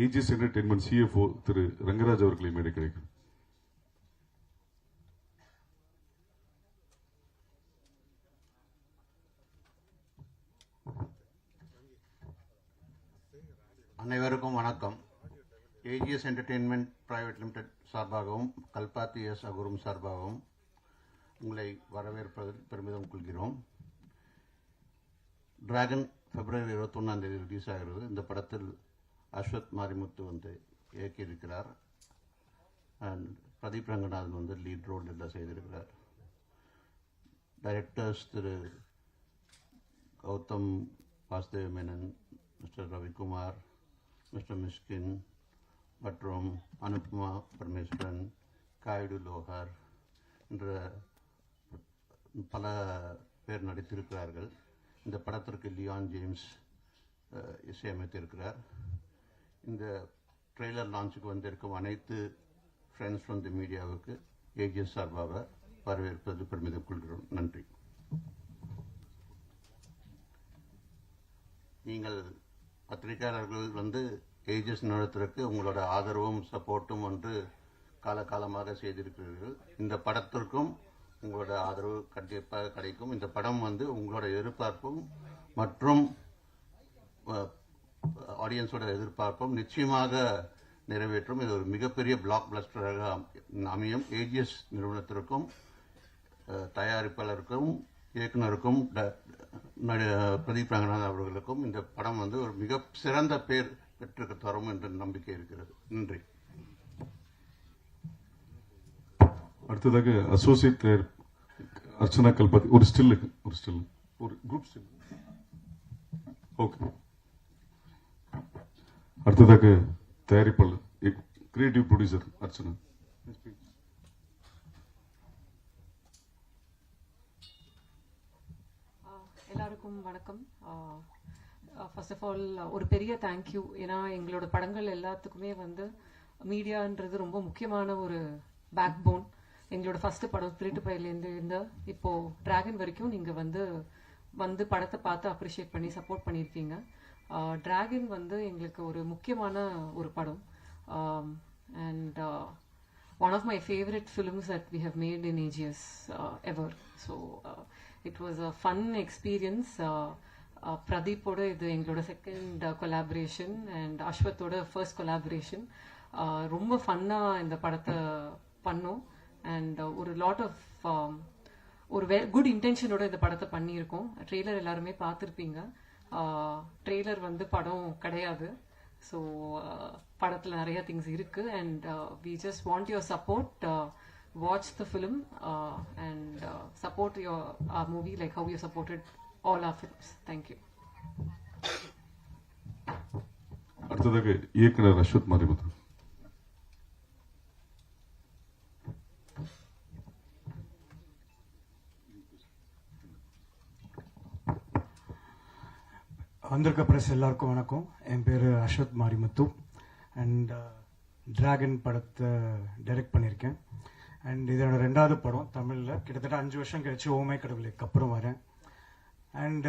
AGS entertainment CFO திரு ரங்கராஜ் அவர்களை மேடை கிடைக்கும். அனைவருக்கும் வணக்கம். ஏஜிஎஸ் என்டர்டெயின்மெண்ட் பிரைவேட் லிமிடெட் சார்பாகவும் கல்பாத்தி எஸ் அகுரும் சார்பாகவும் உங்களை வரவேற்பதில் பெருமிதம் கொள்கிறோம். டிராகன் பிப்ரவரி 21 ரிலீஸ் ஆகிறது. இந்த படத்தில் அஸ்வத் மாரிமுத்து வந்து இயக்கியிருக்கிறார். அண்ட் பிரதீப் ரங்கநாதன் வந்து லீட் ரோல் எல்லாம் செய்திருக்கிறார். டைரக்டர்ஸ் திரு கௌதம் வாசுதேவ மேனன், மிஸ்டர் ரவிக்குமார், மிஸ்டர் மிஷ்கின் மற்றும் அனுப்மா பரமேஸ்வரன், காயுடு லோஹார் என்ற பல பேர் நடித்திருக்கிறார்கள். இந்த படத்திற்கு லியான் ஜேம்ஸ் இசையமைத்திருக்கிறார். இந்த ட்ரெய்லர் லான்ச்சுக்கு வந்திருக்கும் அனைத்து ஃப்ரெண்ட்ஸ் ஃப்ரம் தி மீடியாவுக்கு ஏஜிஎஸ் சார்பாக வரவேற்பது பெருமிதம் கொள்கிறோம். நன்றி. நீங்கள் பத்திரிகையாளர்கள் வந்து ஏஜிஎஸ் நிறுவனத்திற்கு உங்களோட ஆதரவும் சப்போர்ட்டும் வந்து காலகாலமாக செய்திருக்கிறீர்கள். இந்த படத்திற்கும் உங்களோட ஆதரவு கண்டிப்பாக கிடைக்கும். இந்த படம் வந்து உங்களோட எதிர்பார்ப்பும் மற்றும் ஆடியன்ஸோட எதிர்பார்ப்பும் நிச்சயமாக நிறைவேற்றும். இது ஒரு மிகப்பெரிய பிளாக் பஸ்டராக அமையும். ஏஜிஎஸ் நிறுவனத்திற்கும் தயாரிப்பாளருக்கும் இயக்குனருக்கும் பிரதீப் ரங்கநாதன் அவர்களுக்கும் இந்த படம் வந்து ஒரு மிக சிறந்த பேர் பெற்று தரும் என்ற நம்பிக்கை இருக்கிறது. நன்றி. அடுத்ததாக அசோசியேட் அர்ச்சனா கல்பாத்தி. ஒரு ஸ்டில் ஒரு குரூப் ஸ்டில். ஓகே. அடுத்ததாக தயாரிப்பாளர் கிரியேட்டிவ் ப்ரொடியூசர் அர்ச்சனா. எல்லாருக்கும் வணக்கம். ஃபர்ஸ்ட் ஆஃப் ஆல் ஒரு பெரிய தேங்க்யூ. ஏன்னா எங்களோட படங்கள் எல்லாத்துக்குமே வந்து மீடியான்றது ரொம்ப முக்கியமான ஒரு பேக் போன். எங்களோட ஃபர்ஸ்ட் படம் திருட்டு பயிலேருந்து இருந்து இப்போ டிராகன் வரைக்கும் நீங்க வந்து படத்தை பார்த்து அப்ரிஷியேட் பண்ணி சப்போர்ட் பண்ணியிருக்கீங்க. டிராகன் வந்து எங்களுக்கு ஒரு முக்கியமான ஒரு படம். And one of my favorite films that we have made in AGS ever. So it was a fun experience. Pradeep oda idu engaloda second collaboration and Ashwath oda first collaboration. Romba funna indha padatha pannom and ஒரு lot of ஒரு good intention oda indha padatha பண்ணியிருக்கோம். Trailer எல்லாருமே பார்த்துருப்பீங்க. Trailer வந்து படம் கிடையாது. So படத்தில் நிறைய திங்ஸ் இருக்கு. And we just want your support. Watch the film and support your movie like how you supported all our films. Thank you. அடுத்ததாக இயக்குனர் அஸ்வத் மாரிமுத்து. வந்திருக்க பிரஸ் எல்லாருக்கும் வணக்கம். என் பேர் அஸ்வத் மாரிமுத்து அண்ட் டிராகன் படத்தை டைரக்ட் பண்ணியிருக்கேன். அண்ட் இது என்னோட 2வது படம் தமிழில். கிட்டத்தட்ட 5 வருஷம் கழிச்சு ஓமை கடவுளுக்கு அப்புறம் வரேன். And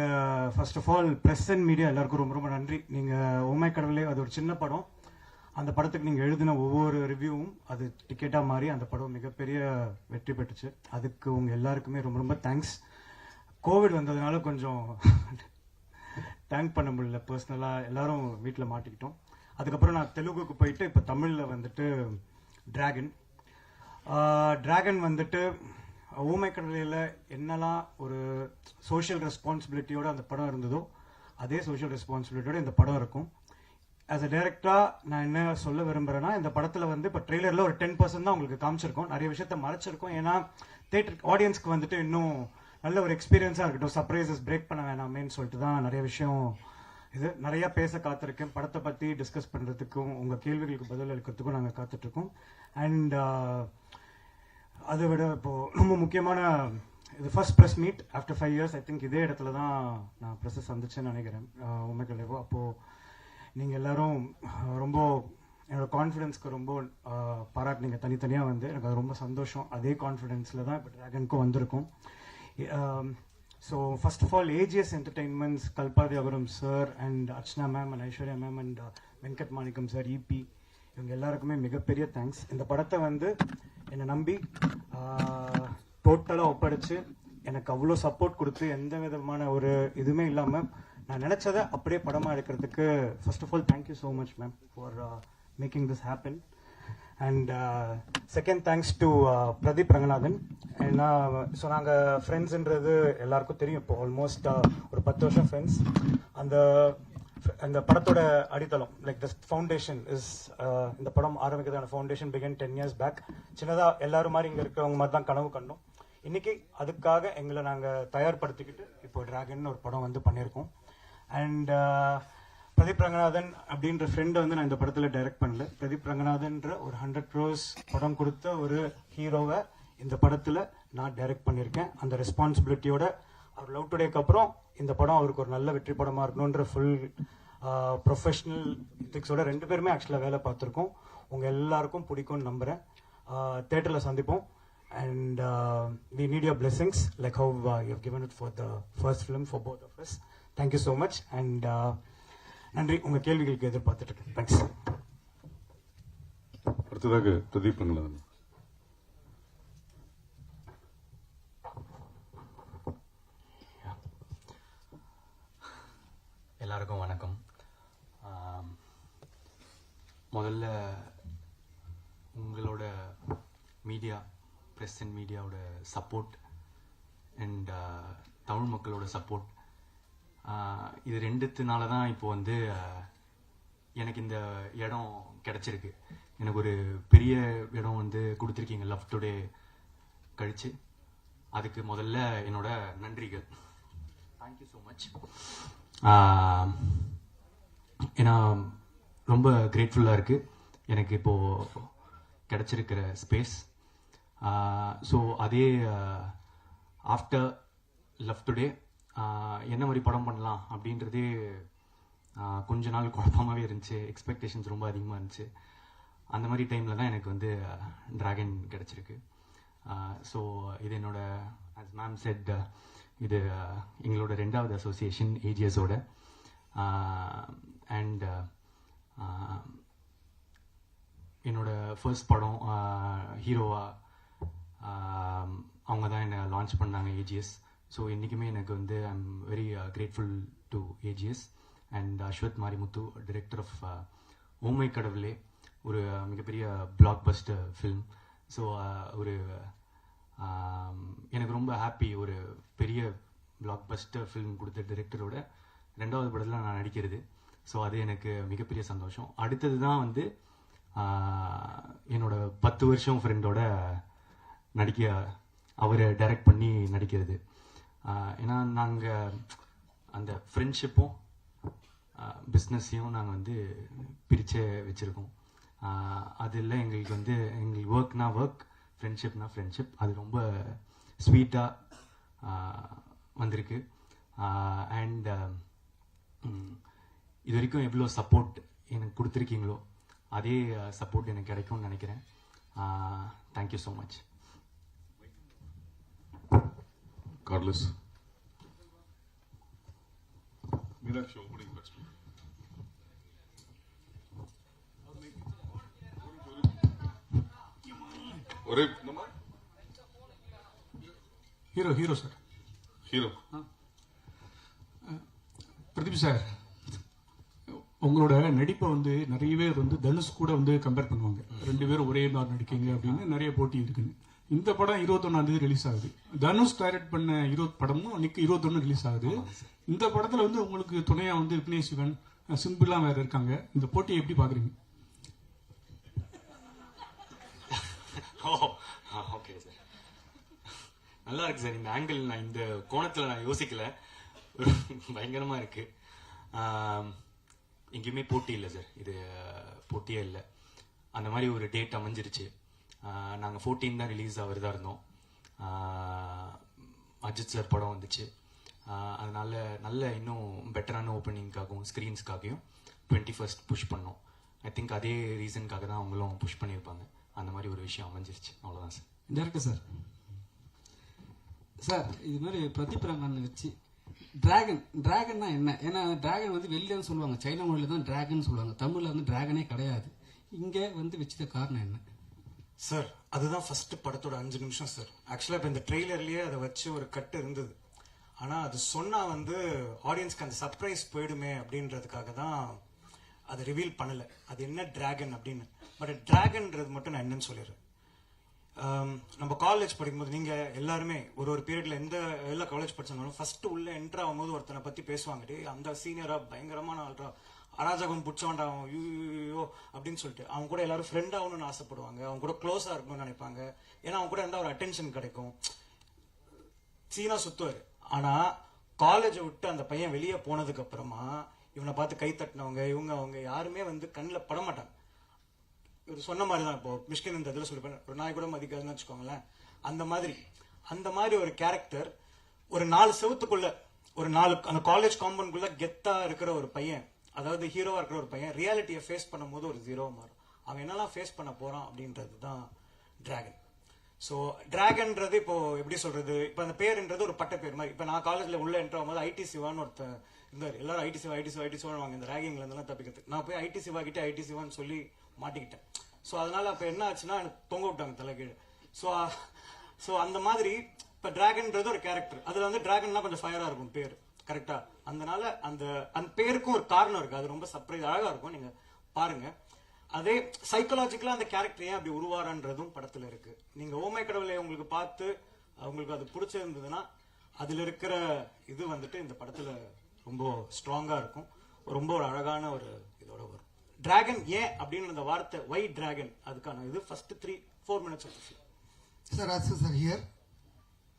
first of all press and media எல்லாருக்கும் ரொம்ப ரொம்ப நன்றி. நீங்கள் ஓமை கடவுளே அது ஒரு சின்ன படம். அந்த படத்துக்கு நீங்கள் எழுதின ஒவ்வொரு ரிவ்யூவும் அது டிக்கெட்டாக மாறி அந்த படம் மிகப்பெரிய வெற்றி பெற்றுச்சு. அதுக்கு உங்கள் எல்லாருக்குமே ரொம்ப ரொம்ப தேங்க்ஸ். கோவிட் வந்ததுனால கொஞ்சம் தேங்க் பண்ண முடியல. பர்சனலாக எல்லாரும் வீட்டில் மாட்டிக்கிட்டோம். அதுக்கப்புறம் நான் தெலுங்குக்கு போயிட்டு இப்போ தமிழில் வந்துட்டு டிராகன் வந்துட்டு ஊமை கடலில் என்னெல்லாம் ஒரு சோஷியல் ரெஸ்பான்சிபிலிட்டியோட அந்த படம் இருந்ததோ அதே சோஷியல் ரெஸ்பான்சிபிலிட்டியோட இந்த படம் இருக்கும். ஆஸ் அ டைரக்டராக நான் என்ன சொல்ல விரும்புகிறேன்னா, இந்த படத்தில் வந்து இப்போ ட்ரெய்லரில் ஒரு 10% தான் உங்களுக்கு காமிச்சிருக்கோம். நிறைய விஷயத்த மறைச்சிருக்கோம். ஏன்னா தேட்டர் ஆடியன்ஸ்க்கு வந்துட்டு இன்னும் நல்ல ஒரு எக்ஸ்பீரியன்ஸாக இருக்கட்டும், சர்ப்ரைசஸ் பிரேக் பண்ண வேணாமேன்னு சொல்லிட்டு தான் நிறைய விஷயம் இது நிறைய பேச காத்திருக்கேன். படத்தை பற்றி டிஸ்கஸ் பண்ணுறதுக்கும் உங்கள் கேள்விகளுக்கு பதில் அளிக்கிறதுக்கும் நாங்கள் காத்துட்ருக்கோம். அண்ட் அதை விட இப்போது ரொம்ப முக்கியமான இது first press meet after 5 years. I think இதே இடத்துல தான் நான் ப்ரெஸ்ஸை சந்திச்சேன்னு நினைக்கிறேன், உண்மைக்குள்ளேவோ. அப்போது நீங்கள் எல்லோரும் ரொம்ப என்னோடய கான்ஃபிடென்ஸ்க்கு ரொம்ப பாராட்டினீங்க தனித்தனியாக வந்து. எனக்கு அது ரொம்ப சந்தோஷம். அதே கான்ஃபிடென்ஸில் தான் இப்போ டிராகனுக்கும் வந்திருக்கும். So first of all, AGS Entertainment's Kalpadi Agaram sir and Archana ma'am and Aishwarya ma'am and Venkat Manickam sir, EP, இவங்க எல்லாருக்குமே மிகப்பெரிய தேங்க்ஸ். இந்த படத்தை வந்து என்னை நம்பி டோட்டலாக ஒப்படைச்சு எனக்கு அவ்வளோ சப்போர்ட் கொடுத்து எந்த விதமான ஒரு இதுவுமே இல்லாமல் நான் நினச்சதை அப்படியே படமாக எடுக்கிறதுக்கு first of all thank you so much ma'am for making this happen. And second thanks to Pradeep Ranganathan. ஏன்னா ஸோ நாங்கள் ஃப்ரெண்ட்ஸுன்றது எல்லாருக்கும் தெரியும். இப்போ ஆல்மோஸ்ட் ஒரு 10 வருஷம் ஃப்ரெண்ட்ஸ். அந்த படத்தோட அடித்தளம் லைக் த ஃபவுண்டேஷன் இஸ் இந்த படம் ஆரம்பிக்கிறதான ஃபவுண்டேஷன் பிகன் 10 years பேக். சின்னதாக எல்லாரும் மாதிரி இங்கே இருக்கிறவங்க மாதிரி தான் கனவு கண்டோம். இன்னைக்கு அதுக்காக எங்களை நாங்கள் தயார்படுத்திக்கிட்டு இப்போ டிராகன் ஒரு படம் வந்து பண்ணியிருக்கோம். அண்ட் பிரதீப் ரங்கநாதன் அப்படின்ற ஃப்ரெண்டை வந்து நான் இந்த படத்தில் டைரக்ட் பண்ணல. பிரதீப் ரங்கநாதன்ற ஒரு 100 crores படம் கொடுத்த ஒரு ஹீரோவை இந்த படத்தில் நான் டைரக்ட் பண்ணியிருக்கேன். அந்த ரெஸ்பான்சிபிலிட்டியோட அவர் லவ் டுடேக்கு அப்புறம் இந்த படம் அவருக்கு ஒரு நல்ல வெற்றி படமாக இருக்கணுன்ற ஃபுல் ப்ரொஃபஷனல் எத்திக்ஸோட 2 பேருமே ஆக்சுவலாக வேலை பார்த்துருக்கோம். உங்கள் எல்லாருக்கும் பிடிக்கும்னு நம்புகிறேன். தேட்டரில் சந்திப்போம். And we need your blessings like how you have given it for the first film for both of us. Thank you so much. And நன்றி. உங்க கேள்விகளுக்கு எதிர்பார்த்துட்டு இருக்கேன். தேங்க்ஸ். அடுத்ததாக பிரதீப் ரங்கநாதன். எல்லாருக்கும் வணக்கம். முதல்ல உங்களோட மீடியா, ப்ரெஸ் அண்ட் மீடியாவோட சப்போர்ட் அண்ட் தமிழ் மக்களோட சப்போர்ட், இது ரெண்டுத்தினால தான் இப்போ வந்து எனக்கு இந்த இடம் கிடச்சிருக்கு. எனக்கு ஒரு பெரிய இடம் வந்து கொடுத்துருக்கீங்க லவ் டுடே கழிச்சு. அதுக்கு முதல்ல என்னோட நன்றிகள். Thank you so much. ஏன்னா ரொம்ப கிரேட்ஃபுல்லாக இருக்குது எனக்கு இப்போது கிடச்சிருக்கிற ஸ்பேஸ். ஸோ அதே ஆஃப்டர் லவ் டுடே என்ன மாதிரி படம் பண்ணலாம் அப்படின்றதே கொஞ்ச நாள் குழப்பமாகவே இருந்துச்சு. எக்ஸ்பெக்டேஷன்ஸ் ரொம்ப அதிகமாக இருந்துச்சு. அந்த மாதிரி டைமில் தான் எனக்கு வந்து டிராகன் கிடச்சிருக்கு. ஸோ இது என்னோட, as மேம் செட், இது எங்களோட 2வது அசோசியேஷன் ஏஜிஎஸோட. அண்ட் என்னோட ஃபர்ஸ்ட் படம் ஹீரோவாக அவங்க தான் என்னை லான்ச் பண்ணாங்க ஏஜிஎஸ். ஸோ இன்றைக்குமே எனக்கு வந்து I am very grateful to AGS and Ashwath Marimuthu, director of oh my Kadavule, ஒரு மிகப்பெரிய பிளாக் பஸ்டர் ஃபில்ம். ஸோ ஒரு எனக்கு ரொம்ப ஹாப்பி, ஒரு பெரிய பிளாக் பஸ்டர் ஃபில்ம் கொடுத்த டைரக்டரோட 2வது படத்தில் நான் நடிக்கிறது. ஸோ அது எனக்கு மிகப்பெரிய சந்தோஷம். அடுத்தது தான் வந்து என்னோட 10 வருஷம் ஃப்ரெண்டோட நடிக்க, அவரை டைரக்ட் பண்ணி நடிக்கிறது. ஏன்னா நாங்கள் அந்த ஃப்ரெண்ட்ஷிப்பும் பிஸ்னஸையும் நாங்கள் வந்து பிரித்து வச்சுருக்கோம். அதில் எங்களுக்கு வந்து எங்களுக்கு ஒர்க்னா ஒர்க், ஃப்ரெண்ட்ஷிப்னா ஃப்ரெண்ட்ஷிப். அது ரொம்ப ஸ்வீட்டாக வந்திருக்கு. அண்ட் இது வரைக்கும் எவ்வளோ சப்போர்ட் எனக்கு கொடுத்துருக்கீங்களோ அதே சப்போர்ட் எனக்கு கிடைக்கும்னு நினைக்கிறேன். Thank you so much. Carlos. Meenakshi opening first. ஒரே hero sir. Hero Pradeep sir, உங்களோட நடிப்பை வந்து நிறைய பேர் வந்து தனுஷ் கூட வந்து கம்பேர் பண்ணுவாங்க. 2 பேரும் ஒரே மாதிரி நடிக்கீங்க அப்படின்னு நிறைய போட்டி இருக்குன்னு. இந்த படம் 21ஆம் தேதி ரிலீஸ் ஆகுது. தனுஷ் டைரக்ட் பண்ண 20 படமும் அன்னைக்கு 21 ரிலீஸ் ஆகுது. இந்த படத்துல வந்து உங்களுக்கு துணையா வந்து விக்னேஷ் சிவன், சிம்பிளா வேற இருக்காங்க. இந்த போட்டியை எப்படி பாக்குறீங்க? ஓகே சார், நல்லா இருக்கு சார். இந்த ஆங்கிள் நான் இந்த கோணத்தில் நான் யோசிக்கல. பயங்கரமா இருக்கு. எங்கேயுமே போட்டி இல்லை சார், இது போட்டியே இல்லை. அந்த மாதிரி ஒரு டேட் அமைஞ்சிருச்சு. நாங்கள் 14 தான் ரிலீஸ் ஆகிறதா இருந்தோம். அஜித் சார் படம் வந்துச்சு. அதனால நல்ல இன்னும் பெட்டரான ஓப்பனிங்காகவும் ஸ்க்ரீன்ஸ்க்காகவும் 21st புஷ் பண்ணோம். ஐ திங்க் அதே ரீசனுக்காக தான் அவங்களும் புஷ் பண்ணியிருப்பாங்க. அந்த மாதிரி ஒரு விஷயம் அமைஞ்சிருச்சு. அவ்வளோதான் சார். டேரக்டர் சார், சார் இது மாதிரி பிரதீப் ரங்கன் வச்சு டிராகன்னா என்ன? ஏன்னா டிராகன் வந்து வெளியிலன்னு சொல்லுவாங்க, சைனா மொழியில தான் டிராகன் சொல்லுவாங்க, தமிழ்ல வந்து டிராகனே கிடையாது. இங்க வந்து வச்சத காரணம் என்ன சார்? அதுதான் ஃபர்ஸ்ட் படத்தோட 5 நிமிஷம் சார். ஆக்சுவலா இப்ப இந்த ட்ரெய்லர்லயே அதை வச்சு ஒரு கட்டு இருந்தது. ஆனா அது சொன்னா வந்து ஆடியன்ஸ்க்கு அந்த சர்ப்ரைஸ் போயிடுமே அப்படின்றதுக்காக தான் அதை ரிவீல் பண்ணல. அது என்ன டிராகன் அப்படின்னு. பட் டிராகன்ன்றது மட்டும் நான் என்னன்னு சொல்லிடுறேன். நம்ம காலேஜ் படிக்கும்போது நீங்க எல்லாருமே ஒரு பீரியட்ல எல்லா காலேஜ் படிச்சாலும் ஃபர்ஸ்ட் உள்ள என்ட்ரு ஆகும்போது ஒருத்தனை பத்தி பேசுவாங்க, டே அந்த சீனியரா பயங்கரமான ஆள்ரா, அராஜகம் புடிச்சவன்டா ஐயோ அப்படின்னு சொல்லிட்டு அவங்க கூட எல்லாரும் ஃப்ரெண்ட் ஆகணும்னு ஆசைப்படுவாங்க, அவங்க கூட க்ளோஸா இருக்கணும்னு நினைப்பாங்க. ஏன்னா அவங்க கூட இருந்தா ஒரு அட்டென்ஷன் கிடைக்கும். சீனா சுத்துவாரு. ஆனா காலேஜை விட்டு அந்த பையன் வெளியே போனதுக்கு அப்புறமா இவனை பார்த்து கை தட்டினவங்க அவங்க யாருமே வந்து கண்ணில் பட மாட்டாங்க. இவர் சொன்ன மாதிரி தான் இப்போ மிஷ்கின் இந்த இதில் சொல்லிப்பேன், ஒரு நாய் கூட மதிக்காதுன்னு வச்சுக்கோங்களேன். அந்த மாதிரி ஒரு கேரக்டர் ஒரு 4 செவத்துக்குள்ள அந்த காலேஜ் காம்பவுண்ட்குள்ள கெத்தா இருக்கிற ஒரு பையன், அதாவது ஹீரோவா இருக்கிற ஒரு பையன் ரியாலிட்டியை ஃபேஸ் பண்ணும்போது ஒரு ஜீரோவா மாறும். அவன் என்னெல்லாம் ஃபேஸ் பண்ண போறான் அப்படின்றது தான் டிராகன். ஸோ டிராகன்றது இப்போ எப்படி சொல்றது, இப்போ அந்த பேருன்றது ஒரு பட்ட பேர் மாதிரி. இப்போ நான் காலேஜ்ல உள்ள என்ட்ரு ஆகும்போது ஐடி சிவான்னு ஒருத்தர் இருந்தார். எல்லாரும் ஐடி சிவா வாங்க இந்த ரேகிங்ல இருந்தெல்லாம் தப்பிக்கிறதுக்கு. நான் போய் ஐடி சிவா கிட்ட ஐடி சிவான்னு சொல்லி மாட்டிக்கிட்டேன். ஸோ அதனால அப்ப என்ன ஆச்சுன்னா எனக்கு தொங்க விட்டாங்க தலைகீழ். ஸோ அந்த மாதிரி இப்ப டிராகன்றது ஒரு கேரக்டர். அதுல வந்து டிராகன்னா கொஞ்சம் ஃபயரா இருக்கும் பேர், கரெக்டா? அதனால அந்த பேருக்கும் ஒரு காரணம் இருக்கு. அது ரொம்ப சர்ப்ரைஸ் அழகா இருக்கும், நீங்க பாருங்க. அதே சைக்கலாஜிக்கலா அந்த கேரக்டர் ஏன் அப்படி உருவாரன்றதும் படத்துல இருக்கு. நீங்க ஓமை கடவுளை உங்களுக்கு பார்த்து உங்களுக்கு அது பிடிச்சிருந்ததுன்னா அதுல இருக்கிற இது வந்துட்டு இந்த படத்துல ரொம்ப ஸ்ட்ராங்கா இருக்கும். ரொம்ப ஒரு அழகான ஒரு இதோட வரும். டிராகன் ஏன் அப்படின்னு அந்த வார்த்தை வை டிராகன், அதுக்கான இது ஃபர்ஸ்ட் 3-4 மினிட்ஸ் ஆஃப் சார். அசு sir here.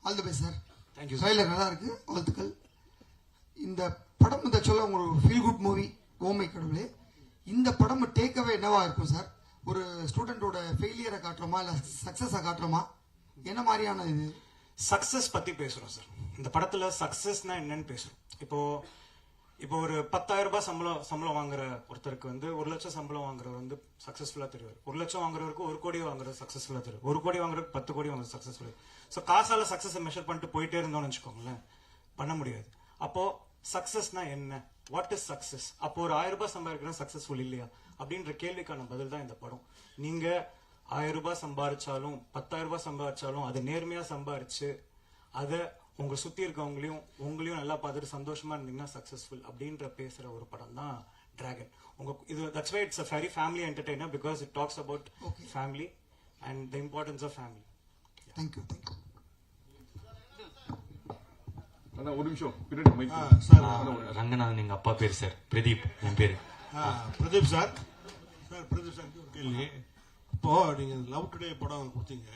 All the best sir. Thank you. Trailer நல்லா இருக்கு, வாழ்த்துக்கள். இந்த படம் இந்த சொல்ல உங்களுக்கு ஃபீல் குட் மூவி ஓமை கடவுளே. இந்த படம் டேக்அவே என்னவா இருக்கும் சார்? ஒரு ஸ்டூடெண்டோட ஃபெயிலியரை காட்டுறோமா இல்ல சக்சஸை காட்டுறோமா? என்ன மாதிரியான இது? சக்சஸ் பத்தி பேசுறோம் சார் இந்த படத்துல. சக்சஸ்னா என்னன்னு பேசுறோம். இப்போ ஒரு 10,000 ரூபாய் சம்பளம் வாங்குற ஒருத்தருக்கு வந்து 1 லட்சம் சம்பளம் வாங்குறவர் வந்து சக்சஸ்ஃபுல்லா தெரியும். 1 லட்சம் வாங்குறவருக்கு 1 கோடி வாங்குறது சக்சஸ்ஃபுல்லா தெரியும். 1 கோடி வாங்குறதுக்கு 10 கோடி வாங்குறது சக்சஸ்ஃபுல்லா. ஸோ காசால சக்சஸ் மெஷர் பண்ணிட்டு போயிட்டே இருந்தோம்னு வச்சுக்கோங்களேன், பண்ண முடியாது. அப்போ சக்சஸ்னா என்ன, வாட் இஸ் சக்சஸ்? அப்போ ஒரு 1000 ரூபாய் சம்பாதிக்கிறோம் சக்சஸ்ஃபுல் இல்லையா அப்படின்ற கேள்விக்கான பதில் தான் இந்த படம். நீங்க 1000 ரூபாய் சம்பாதிச்சாலும் 10,000 ரூபாய் சம்பாதிச்சாலும் அதை நேர்மையா சம்பாதிச்சு அதை உங்க சுத்தி இருக்கவங்களையும் உங்களையும் நல்லா பார்த்துட்டு சந்தோஷமா இருந்தீங்கன்னா சக்சஸ்ஃபுல் அப்படின்ற பேசுற ஒரு படம் தான் dragon. that's why it's a very family entertainer because it talks about family and the importance of family. Thank you. அண்ணா ஒரு நிமிஷம் பின்னாடி மைக். ரங்கநாதன் எங்க அப்பா பேர் சார். பிரதீப் என் பேரு. பிரதீப் சார். பிரதீப் சார் ஒரு கேள்வி. இப்போ நீங்க லவ் டுடே படம் கொடுத்தீங்க,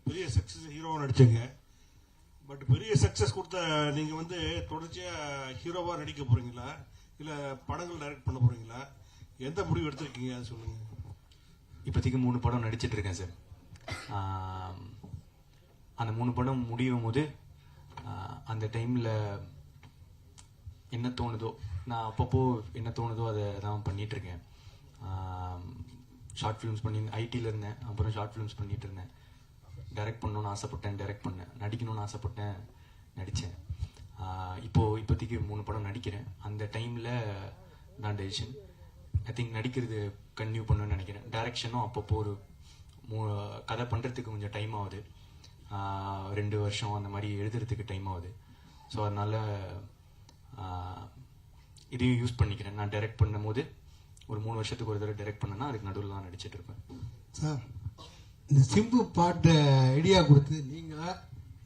பெரிய சக்சஸ் ஹீரோவா நடிச்சீங்க. பட் பெரிய சக்சஸ் கொடுத்த நீங்க வந்து தொடர்ச்சியா ஹீரோவா நடிக்க போறீங்களா இல்ல படங்கள் டைரக்ட் பண்ண போறீங்களா? எந்த முடிவு எடுத்திருக்கீங்க அது சொல்லுங்க. இப்போதைக்கு 3 படம் நடிச்சிட்டு இருக்கேன் சார். அந்த 3 படம் முடியும் போது அந்த டைம்ல என்ன தோணுதோ, நான் அப்பப்போ என்ன தோணுதோ அதை தான் பண்ணிட்டு இருக்கேன். ஷார்ட் ஃபிலிம்ஸ் பண்ணி ஐடியில் இருந்தேன், அப்புறம் ஷார்ட் ஃபிலிம்ஸ் பண்ணிட்டு இருந்தேன். டைரக்ட் பண்ணணும்னு ஆசைப்பட்டேன், டைரக்ட் பண்ணேன். நடிக்கணும்னு ஆசைப்பட்டேன், நடித்தேன். இப்போதைக்கு 3 படம் நடிக்கிறேன். அந்த டைமில் நான் டெசிஷன் ஐ திங்க் நடிக்கிறது கன்டினியூ பண்ணுவேன்னு நினைக்கிறேன். டைரக்ஷனும் அப்பப்போ ஒரு கதை பண்ணுறதுக்கு கொஞ்சம் டைம் ஆகுது, 2 வருஷம் அந்த மாதிரி எழுதுறதுக்கு டைம் ஆகுது. ஸோ அதனால் இதையும் யூஸ் பண்ணிக்கிறேன். நான் டைரக்ட் பண்ணும் போது ஒரு 3 வருஷத்துக்கு ஒரு தடவை டைரக்ட் பண்ணேன்னா அதுக்கு நடுவில் தான் நடிச்சிட்டு இருப்பேன். சார், இந்த சிம்பு பாட்டு ஐடியா கொடுத்து நீங்களா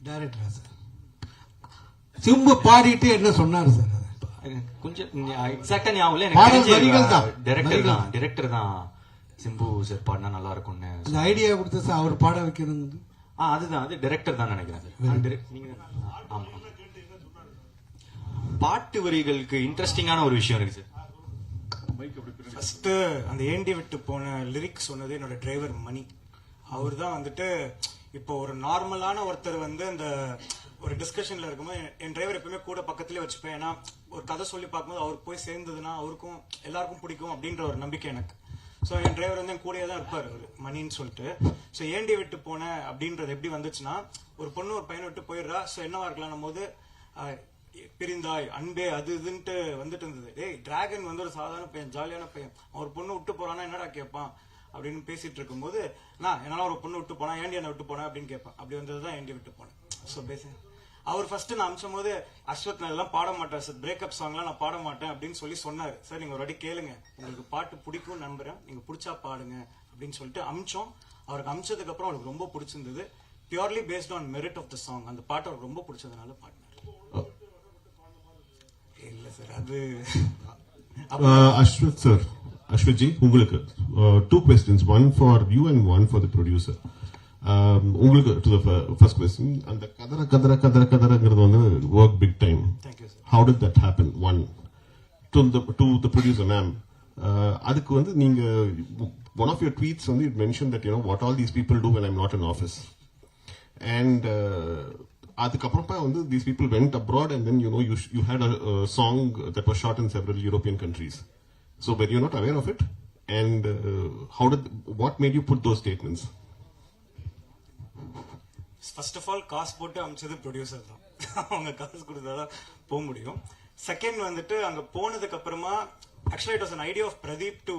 டைரக்டரா சார்? சிம்பு பாடிட்டு என்ன சொன்னாரு சார்? கொஞ்சம் எக்ஸாக்டா ஞாபகம் இல்லை. டைரக்டர் தான் சிம்பு சார் பாடினா நல்லா இருக்கும்னு அந்த ஐடியா கொடுத்த சார். அவர் பாட வைக்கணும். அதுதான், அது டைரக்டர் தான் நினைக்கிறேன் சார். ஆமா, பாட்டு வரிகளுக்கு இன்ட்ரெஸ்டிங்கான ஒரு விஷயம் இருக்கு சார். ஃபர்ஸ்ட் அந்த ஏண்டி விட்டு போன லிரிக்ஸ் சொன்னது என்னோட டிரைவர் மணி. அவர் தான் வந்துட்டு இப்போ ஒரு நார்மலான ஒருத்தர் வந்து அந்த ஒரு டிஸ்கஷன்ல இருக்கும்போது என் டிரைவர் எப்பவுமே கூட பக்கத்துலேயே வச்சுப்பேன். ஏன்னா ஒரு கதை சொல்லி பார்க்கும்போது அவருக்கு போய் சேர்ந்ததுன்னா அவருக்கும் எல்லாருக்கும் பிடிக்கும் அப்படின்ற ஒரு நம்பிக்கை எனக்கு. ஸோ என் டிரைவர் வந்து என் கூடயே தான் இருப்பார் அவர் மணின்னு சொல்லிட்டு. ஸோ ஏண்டி விட்டு போன அப்படின்றது எப்படி வந்துச்சுன்னா, ஒரு பொண்ணு ஒரு பையனை விட்டு போயிடுறா. ஸோ என்னவா இருக்கலாம்னும் போது பிரிந்தாய் அன்பே அது இதுன்ட்டு வந்துட்டு இருந்தது. டேய் டிராகன் வந்து ஒரு சாதாரண பையன், ஜாலியான பையன், ஒரு பொண்ணு விட்டு போறானா என்னடா கேட்பான் அப்படின்னு பேசிட்டு இருக்கும்போது, நான் என்னால ஒரு பொண்ணு விட்டு போனா ஏண்டி என்ன விட்டு போனேன் அப்படின்னு கேட்பான். அப்படி வந்ததுதான் ஏண்டி விட்டு போனேன். ஸோ அவர் ஃபர்ஸ்ட் நான் அமிச்சும் போது அஸ்வத் நான் எல்லாம் பாட மாட்டேன் சார், பிரேக்கப் சாங்லாம் நான் பாட மாட்டேன் அப்படின்னு சொல்லி சொன்னாரு. சார் நீங்க ஒரு வாட்டி கேளுங்க, உங்களுக்கு பாட்டு பிடிக்கும் நம்புறேன், நீங்க பிடிச்சா பாடுங்க அப்படின்னு சொல்லிட்டு அமிச்சோம். அவருக்கு அமிச்சதுக்கு அப்புறம் அவருக்கு ரொம்ப பிடிச்சிருந்தது. Purely based on merit of the song. அந்த பாட்டு அவருக்கு ரொம்ப பிடிச்சதுனால பாடினார். இல்ல சார் அது அஸ்வத் சார், அஸ்வத் ஜி உங்களுக்கு 2 questions, one for you and one for the producer. உங்களுக்கு to the first question, அந்த கதறங்கிறது வந்து work big time. Thank you sir. How did that happen? One to the producer ma'am, அதுக்கு வந்து நீங்க one of your tweets வந்து it mentioned that what all these people do when I'm not in office, and அதுக்கப்புறமா வந்து these people went abroad and then you had a song that was shot in several European countries. So were you not aware of it? And what made you put those statements? First of all காசு போட்டு அமிச்சது producer தான். அவங்க காசு கொடுத்தாதான் போக முடியும். Second வந்துட்டு அங்க போனதுக்கு அப்புறமா ஆக்சுவலா it was an idea of Pradeep to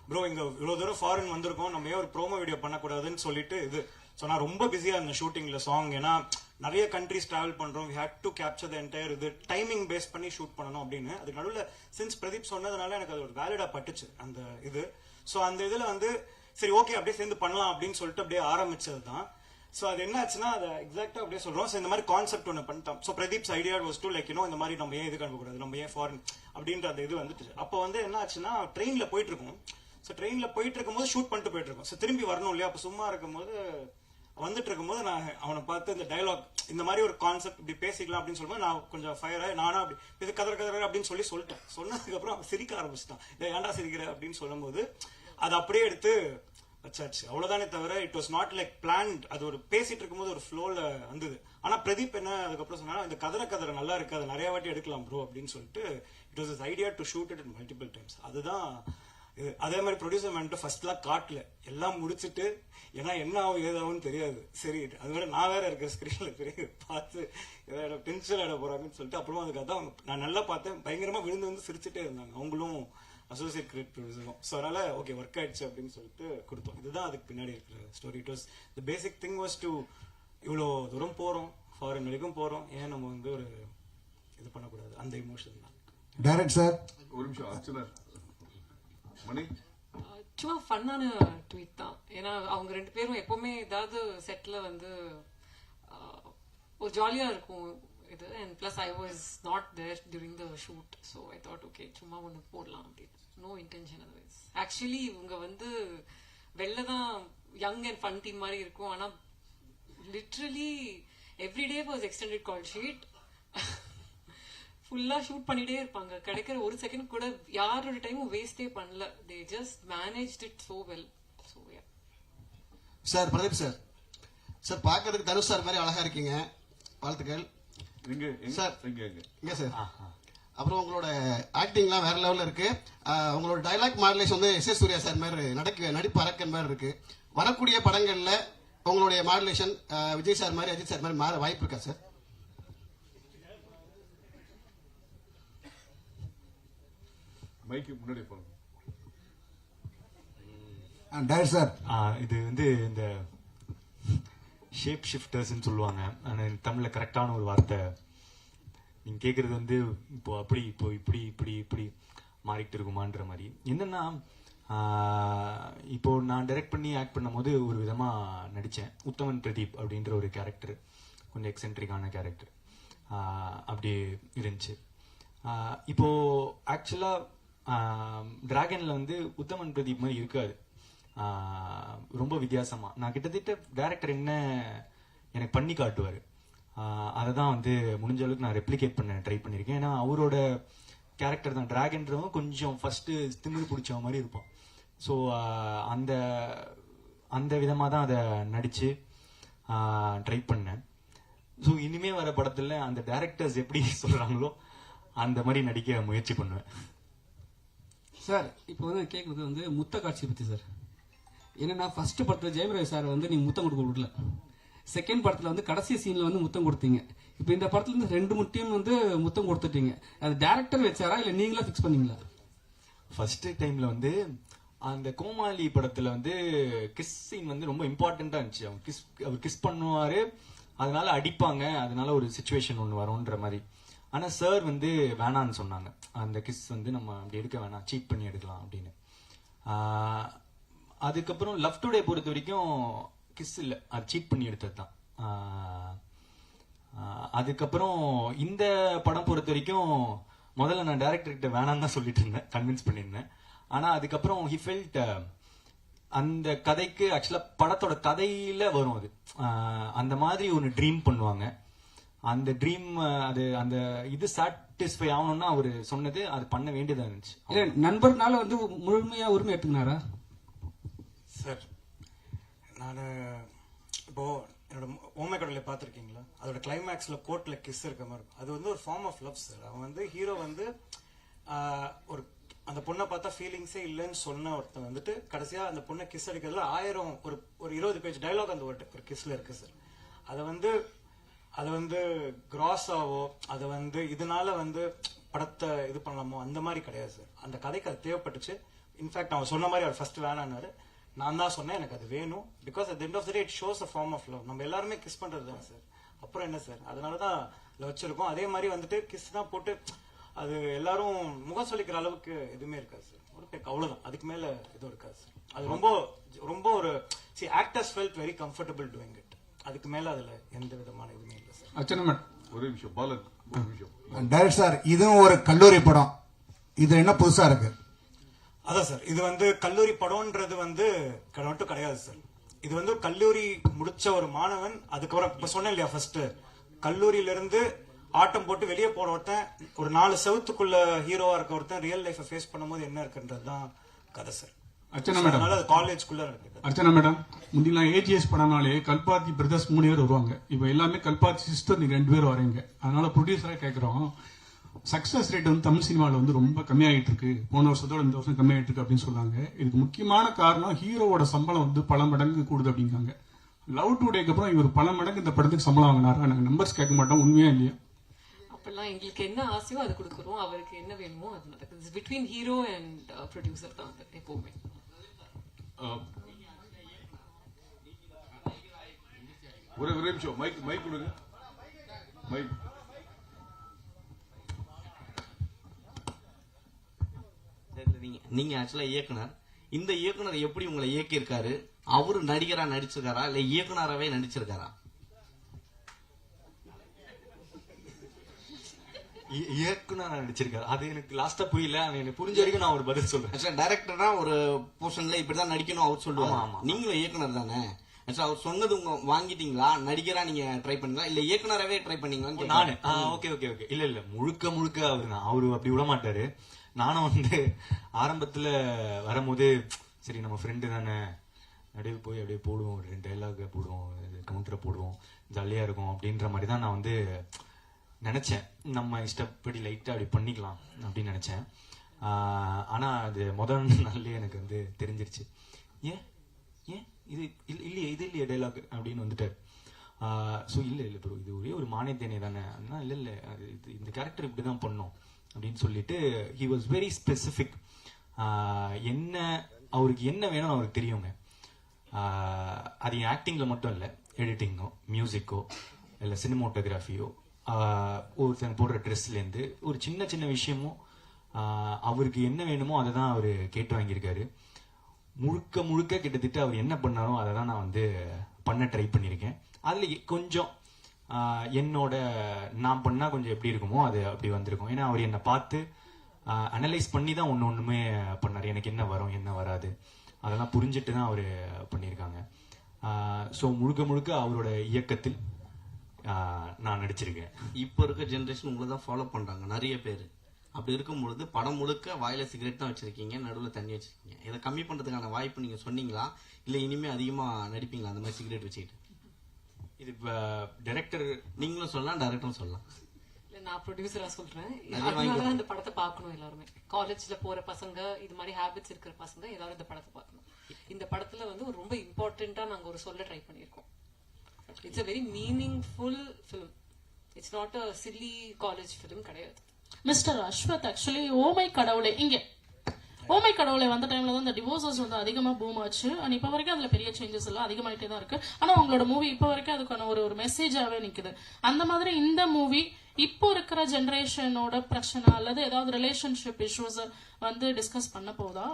bro இங்க இவ்வளவு தூரம் ஃபாரின் வந்திருக்கோம், நம்ம ஏன் ஒரு ப்ரோமோ வீடியோ பண்ணக்கூடாதுன்னு சொல்லிட்டு இது. ஸோ நான் ரொம்ப பிஸியா இருந்தேன் ஷூட்டிங்ல சாங். ஏன்னா நிறைய கண்ட்ரிஸ் டிராவல் பண்றோம், we had to capture the entire இது டைமிங் பேஸ் பண்ணி ஷூட் பண்ணணும் அப்படின்னு. அதுக்கு நடுவில் சின்ஸ் பிரதீப் சொன்னதுனால எனக்கு அது ஒரு வேலிடா பட்டுச்சு அந்த இது. ஸோ அந்த இதுல வந்து சரி ஓகே அப்படியே சேர்ந்து பண்ணலாம் அப்படின்னு சொல்லிட்டு அப்படியே ஆரம்பிச்சது தான். சோ அது என்ன ஆச்சுன்னா அதை எக்ஸாக்டா அப்படியே சொல்றோம். இந்த மாதிரி கான்செப்ட் ஒன்று பண்ணிட்டோம். So Pradeep's idea was to like இந்த மாதிரி நம்ம ஏன் இது அனுப்பக்கூடாது, நம்ம ஏன் ஃபாரின் அப்படின்ற அந்த இது வந்துட்டு. அப்போ வந்து என்ன ஆச்சுன்னா ட்ரெயின்ல போயிட்டு இருக்கோம். ஸோ ட்ரெயின்ல போயிட்டு இருக்கும்போது ஷூட் பண்ணிட்டு போயிட்டு இருக்கோம். ஸோ திரும்பி வரணும் இல்லையா, அப்போ சும்மா இருக்கும்போது வந்துட்டு இருக்கும்போது நான் அவனை பார்த்து இந்த டயலாக் இந்த மாதிரி ஒரு கான்செப்ட் இப்படி பேசிக்கலாம் அப்படின்னு சொல்லும்போது நான் கொஞ்சம் ஃபயர் ஆகி நானும் அப்படி இது கதற அப்படின்னு சொல்லிட்டேன். சொன்னதுக்கு அப்புறம் சிரிக்க ஆரம்பிச்சிட்டான். ஏன்டா சிரிக்கிற அப்படின்னு சொல்லும்போது அது அப்படியே எடுத்து வச்சாச்சு. அவ்வளவுதானே தவிர it was not like plant. அது ஒரு பேசிட்டு இருக்கும்போது ஒரு ஃப்ளோல வந்தது. ஆனா பிரதீப் என்ன அதுக்கப்புறம் சொன்னா இந்த கதற நல்லா இருக்கு, அதை நிறைய வாட்டி எடுக்கலாம் ப்ரோ அப்படின்னு சொல்லிட்டு it was idea to shoot it in multiple times. அதுதான் இது. அதே மாதிரி ப்ரொடியூசர் மேன்ட்டு ஃபர்ஸ்ட்லாம் காட்டல, எல்லாம் முடிச்சுட்டு ஏன்னா என்ன ஆகும் ஏதாவும் தெரியாது. சரி அது வேற நான் வேற இருக்க ஸ்கிரீன்ல தெரியுது பார்த்து ஏதாவது டென்ஷன் ஆட போறாங்கன்னு சொல்லிட்டு அப்புறமா அதுக்கு அதான் நான் நல்லா பார்த்தேன். பயங்கரமா விழுந்து வந்து சிரிச்சுட்டே இருந்தாங்க அவங்களும் அசோசியேட் கிரியேட் ப்ரொடியூசரும். ஸோ அதனால ஓகே ஒர்க் ஆயிடுச்சு அப்படின்னு சொல்லிட்டு கொடுத்தோம். இதுதான் அதுக்கு பின்னாடி இருக்கிற story. It was the basic thing was to இவ்வளோ தூரம் போறோம், ஃபாரின் வரைக்கும் போறோம், ஏன் நம்ம வந்து ஒரு இது பண்ணக்கூடாது, அந்த இமோஷன் தான். டைரக்ட் சார் ஒரு நிமிஷம் அர்ச்சனா மணி சும்மா ஃபன்னான ட்வீட் தான். ஏன்னா அவங்க 2 பேரும் எப்பவுமே ஏதாவது செட்ல வந்து ஒரு ஜாலியா இருக்கும் இது. And plus I was not there during the shoot. So I thought okay சும்மா ஒன்று போடலாம் அப்படின்னு. No intention otherwise. ஆக்சுவலி இவங்க வந்து வெளில தான் யங் அண்ட் ஃபன் டீம் மாதிரி இருக்கும். ஆனால் literally everyday was extended call sheet. ஃபுல்லா ஷூட் பண்ணிட்டே இருப்பாங்க. கிடைக்கிற ஒரு செகண்ட் கூட யாரோட டைமும் வேஸ்டே பண்ணல. They just managed it so well. So yeah sir Pradeep sir, sir பார்க்கறதுக்கு தனுஷ் சார் மாதிரி அழகா இருக்கீங்க, வாழ்த்துக்கள் சார். இங்க சார். அப்புறம் உங்களோட ஆக்டிங்லாம் வேற லெவல்ல இருக்கு. உங்களோட டைலாக் மாடுலேஷன் வந்து எஸ் சூர்யா சார் மாதிரி நடிப்பு அரக்கன் மாதிரி இருக்கு. வரக்கூடிய படங்கள்ல உங்களுடைய மாடுலேஷன் விஜய் சார் மாதிரி அஜித் சார் மாதிரி மாற வாய்ப்பு இருக்கா சார்? மைக்கு முன்னாடி போங்க. டைரக்ட் சார், இது வந்து இந்த ஷேப் ஷிஃப்டர்ஸ்ன்னு சொல்லுவாங்க. ஆனால் தமிழில் கரெக்டான ஒரு வார்த்தை நீங்கள் கேட்குறது வந்து இப்போ அப்படி இப்போ இப்படி இப்படி இப்படி மாறிக்கிட்டு இருக்குமான்ற மாதிரி. என்னென்னா இப்போ நான் டைரக்ட் பண்ணி ஆக்ட் பண்ணும் போது ஒரு விதமாக நடித்தேன். உத்தமன் பிரதீப் அப்படின்ற ஒரு கேரக்டர், கொஞ்சம் எக்ஸென்ட்ரிக்கான கேரக்டர் அப்படி இருந்துச்சு. இப்போது ஆக்சுவலாக டிராகனில் வந்து உத்தமன் பிரதீப் மாதிரி இருக்காது, ரொம்ப வித்தியாசமா. நான் கிட்டத்தட்ட டைரக்டர் என்ன எனக்கு பண்ணி காட்டுவார், அதை தான் வந்து முடிஞ்ச அளவுக்கு நான் ரெப்ளிகேட் பண்ண ட்ரை பண்ணியிருக்கேன். ஏன்னா அவரோட கேரக்டர் தான் டிராகன்றவங்க கொஞ்சம் ஃபர்ஸ்ட் திமிரு பிடிச்ச மாதிரி இருப்பான். ஸோ அந்த அந்த விதமாக தான் அதை நடித்து ட்ரை பண்ணேன். ஸோ இனிமே வர படத்தில் அந்த டைரக்டர்ஸ் எப்படி சொல்கிறாங்களோ அந்த மாதிரி நடிக்க முயற்சி பண்ணுவேன். சார் இப்போ வந்து கேட்குறது வந்து முத்த காட்சி பற்றி சார். என்னன்னா ஃபர்ஸ்ட் படத்தில் ஜெயம் ரவி சார் வந்து நீங்க முத்தம் கொடுக்க விடல. செகண்ட் படத்துல வந்து கடைசி சீன்ல வந்து முத்தம் கொடுத்தீங்க. இப்போ இந்த படத்துல இருந்து 2 முட்டையும் வந்து முத்தம் கொடுத்துட்டீங்க. அது டைரக்டர் வச்சாரா இல்ல நீங்களா ஃபிக்ஸ் பண்ணீங்களா? ஃபர்ஸ்ட் டைம்ல வந்து அந்த கோமாளி படத்துல வந்து கிஸ் சீன் வந்து ரொம்ப இம்பார்ட்டண்டா இருந்துச்சு. அவர் கிஸ் பண்ணுவாரு, அதனால அடிப்பாங்க, அதனால ஒரு சிச்சுவேஷன் ஒன்று வரும்ன்ற மாதிரி. ஆனா சார் வந்து வேணான்னு சொன்னாங்க. அந்த கிஸ் வந்து நம்ம அப்படி எடுக்க வேணாம், சீட் பண்ணி எடுக்கலாம் அப்படின்னு. அதுக்கப்புறம் லவ் டுடே பொறுத்த வரைக்கும் கிஸ் இல்லை, அது சீட் பண்ணி எடுத்தது தான். அதுக்கப்புறம் இந்த படம் பொறுத்த வரைக்கும் முதல்ல நான் டைரக்டர் கிட்ட வேணான்னு தான் சொல்லிட்டு இருந்தேன், கன்வின்ஸ் பண்ணியிருந்தேன். ஆனா அதுக்கப்புறம் ஹி ஃபெல்ட் அந்த கதைக்கு ஆக்சுவலா படத்தோட கதையில வரும் அது. அந்த மாதிரி ஒரு ட்ரீம் பண்ணுவாங்க. அந்த ட்ரீம் அது அந்த இது சாட்டிஸ்ஃபை ஆகணும்னா அவரு சொன்னது அது பண்ண வேண்டியதா இருந்துச்சு. நண்பர்னால வந்து முழுமையா உரிமை எடுத்துக்கினாரா சார்? நான் இப்போ என்னோட ஓமை கடலை பார்த்துருக்கீங்களா? அதோட கிளைமேக்ஸ்ல கோர்ட்ல கிஸ் இருக்க மாதிரி இருக்கும். அது வந்து ஒரு ஃபார்ம் ஆஃப் லவ் சார். அவன் வந்து ஹீரோ வந்து ஒரு அந்த பொண்ணை பார்த்தா ஃபீலிங்ஸே இல்லைன்னு சொன்ன ஒருத்தன் வந்துட்டு கடைசியா அந்த பொண்ணை கிஸ் அடிக்கிறதுல 1000 ஒரு 20 பேஜ் டைலாக் அந்த ஒரு கிஸ்ல இருக்கு சார். அதை வந்து கிராஸாவோ அதை வந்து இதனால வந்து படத்தை இது பண்ணலாமோ அந்த மாதிரி கிடையாது சார். அந்த கதைக்கு அது தேவைப்பட்டுச்சு. இன்ஃபேக்ட் அவன் சொன்ன மாதிரி அவர் ஃபர்ஸ்ட் வேணான்னாரு. நான் தான் சொன்னேன் எனக்கு அது வேணும். Because at the end of the day it shows a form of love. நம்ம எல்லாருமே கிஸ் பண்றது தான் சார். அப்புறம் என்ன சார், அதனாலதான் வச்சிருக்கோம். அதே மாதிரி வந்துட்டு கிஸ் தான் போட்டு அது எல்லாரும் முகம் சொல்லிக்கிற அளவுக்கு எதுவுமே இருக்காது சார். ஒரு அவ்வளவுதான், அதுக்கு மேல எதுவும் இருக்காது சார். அது ரொம்ப ரொம்ப ஒரு actors felt very comfortable doing it. அதுக்கு மேல அதுல எந்த விதமான இதுவுமே இல்லை சார். அச்சனா ஒரே விஷயம் பாலன், ஒரு விஷயம் டைரக்டர் சார், இதுவும் ஒரு கல்லூரி படம், இது என்ன புதுசா இருக்கு? அதான் சார், இது வந்து கல்லூரி படம்ன்றது வந்து மட்டும் கிடையாது சார். இது வந்து கல்லூரி முடிச்ச ஒரு மாணவன், அதுக்கப்புறம் இப்ப சொன்னேன் இல்லையா, ஃபர்ஸ்ட் கல்லூரியில இருந்து ஆட்டம் போட்டு வெளியே போன ஒருத்தன், ஒரு 4 செவத்துக்குள்ள ஹீரோவா இருக்க ஒருத்தன் ரியல் லைஃபை ஃபேஸ் பண்ணும்போது என்ன இருக்குன்றதுதான் கதை சார். அர்ச்சனா மேடம், அது காலேஜ்குள்ள நடக்குது. அர்ச்சனா மேடம், முந்திலாம் ஏஜிஎஸ் படம்னாலே கல்பாத்தி பிரதர்ஸ் 3 பேர் வருவாங்க. இப்போ எல்லாமே கல்பாத்தி சிஸ்டர் நீங்க 2 பேர் வரீங்க. அதனால ப்ரொடியூசரா கேட்கிறோம், சக்சஸ் ரேட் வந்து தமிழ் சினிமாவில் வந்து ரொம்ப கம்மியாகிட்டு இருக்கு, போன வருஷத்தோட இந்த வருஷம் கம்மியாகிட்டு இருக்கு அப்படின்னு சொல்றாங்க. இதுக்கு முக்கியமான காரணம் ஹீரோவோட சம்பளம் வந்து பல மடங்கு கூடுது அப்படிங்காங்க. லவ் டுடேக்கு அப்புறம் இவர் பல மடங்கு இந்த படத்துக்கு சம்பளம் வாங்கினாரா? நாங்கள் நம்பர்ஸ் கேட்க மாட்டோம், உண்மையா இல்லையா? அப்பெல்லாம் எங்களுக்கு என்ன ஆசையோ அது கொடுக்குறோம், அவருக்கு என்ன வேணுமோ அது நடக்குது. பிட்வீன் ஹீரோ அண்ட் ப்ரொடியூசர் தான் அது எப்பவுமே. ஒரே நிமிஷம், மைக் கொடுங்க. மைக். நீங்க ஆக்சுவலா இயக்குனர், இந்த இயக்குனர் எப்படி உங்களை இயக்கியிருக்காரு? அவரு நடிகரா நடிச்சிருக்காரா இல்ல இயக்குனராவே நடிச்சிருக்காரா? இயக்குனர் நடிச்சிருக்காரு. அது எனக்கு லாஸ்டா புரியல, எனக்கு புரிஞ்ச வரைக்கும் நான் ஒரு பதில் சொல்றேன். டைரக்டர்னா ஒரு போர்ஷன்ல இப்படிதான் நடிக்கணும் அவர் சொல்லுவாங்க. நீங்களும் இயக்குனர் தானே, அவர் சொன்னது உங்க வாங்கிட்டீங்களா? நடிகரா நீங்க ட்ரை பண்ணீங்களா இல்ல இயக்குனராவே ட்ரை பண்ணீங்களா? நானு ஓகே ஓகே ஓகே இல்ல முழுக்க அவரு அப்படி விட மாட்டாரு. நானும் வந்து ஆரம்பத்துல வரும்போது சரி நம்ம ஃப்ரெண்டு தானே, நடுவில் போய் அப்படியே போடுவோம், 2 டைலாக் போடுவோம், கவுண்டரை போடுவோம், ஜாலியா இருக்கும் அப்படின்ற மாதிரி தான் நான் வந்து நினைச்சேன். நம்ம இஷ்டப்படி லைட்டா அப்படி பண்ணிக்கலாம் அப்படின்னு நினைச்சேன். ஆனா அது முதல் நாள்லயே எனக்கு வந்து தெரிஞ்சிருச்சு, ஏன் இது இல்லையே டைலாக் அப்படின்னு வந்துட்டு. ஸோ இல்லை ப்ரோ, இது ஒரே ஒரு மானியத்தேனே தானே, அதனால இல்லை இந்த கேரக்டர் இப்படிதான் பண்ணும் அப்படின்னு சொல்லிட்டு ஹி வாஸ் வெரி ஸ்பெசிபிக். என்ன அவருக்கு என்ன வேணும்னு அவருக்கு தெரியுங்க. அது ஆக்டிங்ல மட்டும் இல்லை, எடிட்டிங்கோ மியூசிக்கோ இல்லை சினிமோட்டோகிராஃபியோ ஒருத்தங்க போடுற ட்ரெஸ்லேருந்து ஒரு சின்ன சின்ன விஷயமும் அவருக்கு என்ன வேணுமோ அதை தான் அவர் கேட்டு வாங்கியிருக்காரு. முழுக்க கிட்டத்தட்ட அவர் என்ன பண்ணாரோ அதை தான் நான் வந்து பண்ண ட்ரை பண்ணியிருக்கேன். அதில் கொஞ்சம் என்னோட நான் பண்ணா கொஞ்சம் எப்படி இருக்குமோ அது அப்படி வந்திருக்கும். ஏன்னா அவர் என்னை பார்த்து அனலைஸ் பண்ணி தான் ஒன்றுமே பண்ணார். எனக்கு என்ன வரும் என்ன வராது அதெல்லாம் புரிஞ்சுட்டு தான் அவர் பண்ணியிருக்காங்க. ஸோ முழுக்க அவரோட இயக்கத்தில் நான் நடிச்சிருக்கேன். இப்போ இருக்க ஜென்ரேஷன் உங்களை தான் ஃபாலோ பண்றாங்க நிறைய பேர். அப்படி இருக்கும்பொழுது படம் முழுக்க வாயில சிகரெட் தான் வச்சிருக்கீங்க, நடுவில் தண்ணி வச்சிருக்கீங்க. இதை கம்மி பண்றதுக்கான வாய்ப்பு நீங்க சொன்னீங்களா இல்ல இனிமே அதிகமா நடிப்பீங்களா அந்த மாதிரி சிகரெட் வச்சுக்கிட்டு? இது டைரக்டர் நீங்களும் சொல்லலாம், டைரக்டரும் சொல்லலாம். இல்ல நான் ப்ரொடியூசரா சொல்றேன், அதனாலதான் இந்த படத்தை பார்க்கணும். எல்லாருமே காலேஜ்ல போற பசங்க, இது மாதிரி ஹேபிட்ஸ் இருக்கிற பசங்க எல்லாரும் இந்த படத்தை பார்க்கணும். இந்த படத்துல வந்து ஒரு ரொம்ப இம்பார்ட்டன்டா நாங்க ஒரு சொல்ல ட்ரை பண்ணிருக்கோம். It's a very meaningful film. It's not a silly college film கிடையாது. மிஸ்டர் அஸ்வத், ஆக்சுவலி ஓமை கடவுளே ஓமை கடவுளை வந்த டைம்ல தான் இந்த டிவோர்சஸ் வந்து அதிகமா பூம் ஆச்சு. அண்ட் இப்ப வரைக்கும் அதுல பெரிய சேஞ்சஸ் எல்லாம் அதிகமாயிட்டே தான் இருக்கு. ஆனா உங்களோட மூவி இப்ப வரைக்கும் அதுக்கான ஒரு மெசேஜாவே நிக்குது. அந்த மாதிரி இந்த மூவி இப்போ இருக்கிற ஜெனரேஷனோட பிரச்சனை அல்லது ஏதாவது ரிலேஷன்ஷிப் இஷ்யூஸ் வந்து டிஸ்கஸ் பண்ண போதா?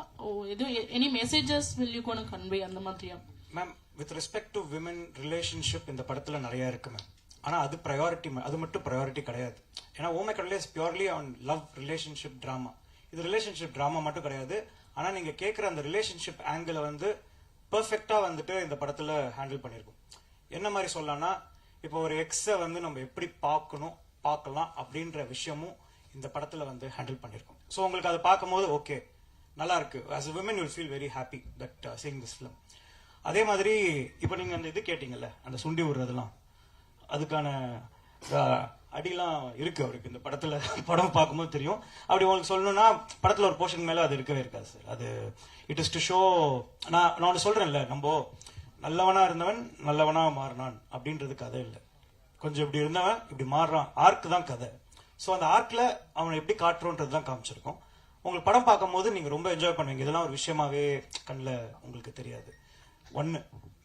Any messages will you gonna convey அந்த மாதிரியா? Ma'am, with respect to women relationship இந்த படத்துல நிறைய இருக்கு மேம். ஆனா அது ப்ரையாரிட்டி, அது மட்டும் ப்ரையாரிட்டி கிடையாது. ஏன்னா ஓமை கடவுளே is purely on love relationship drama. இது ரிலேஷன்ஷிப் டிராமா மட்டும் கிடையாது. ஆனா நீங்க கேட்கிற அந்த ரிலேஷன்ஷிப் ஆங்கிள் வந்து பெர்ஃபெக்டா வந்துட்டு இந்த படத்துல ஹேண்டில் பண்ணிருக்கோம். என்ன மாதிரி சொல்லலாம்னா, இப்போ ஒரு எக்ஸை வந்து நம்ம எப்படி பார்க்கலாம் அப்படின்ற விஷயமும் இந்த படத்துல வந்து ஹேண்டில் பண்ணிருக்கோம். ஸோ உங்களுக்கு அதை பார்க்கும்போது ஓகே நல்லா இருக்கு. As a women you feel very happy that seeing this film. அதே மாதிரி இப்போ நீங்க அந்த இது கேட்டீங்கல்ல, அந்த சுண்டி விடுறதெல்லாம், அதுக்கான அடிலாம் இருக்கு அவருக்கு இந்த படத்துல. படம் பார்க்கும்போது தெரியும். அப்படி உங்களுக்கு சொல்லணும்னா படத்துல ஒரு போர்ஷன் மேல அது இருக்கவே இருக்காது சார். அது இட் இஸ் டு ஷோ. நான் ஒன்று சொல்றேன்ல, நம்ம நல்லவனா இருந்தவன் நல்லவனா மாறினான் அப்படின்றது கதை இல்லை. கொஞ்சம் இப்படி இருந்தவன் இப்படி மாறுறான், ஆர்க் தான் கதை. ஸோ அந்த ஆர்க்ல அவனை எப்படி காட்டுறோன்றது தான் காமிச்சிருக்கோம். உங்களுக்கு படம் பார்க்கும்போது நீங்க ரொம்ப என்ஜாய் பண்ணுவீங்க. இதெல்லாம் ஒரு விஷயமாவே கண்ணில் உங்களுக்கு தெரியாது. ஒன்னு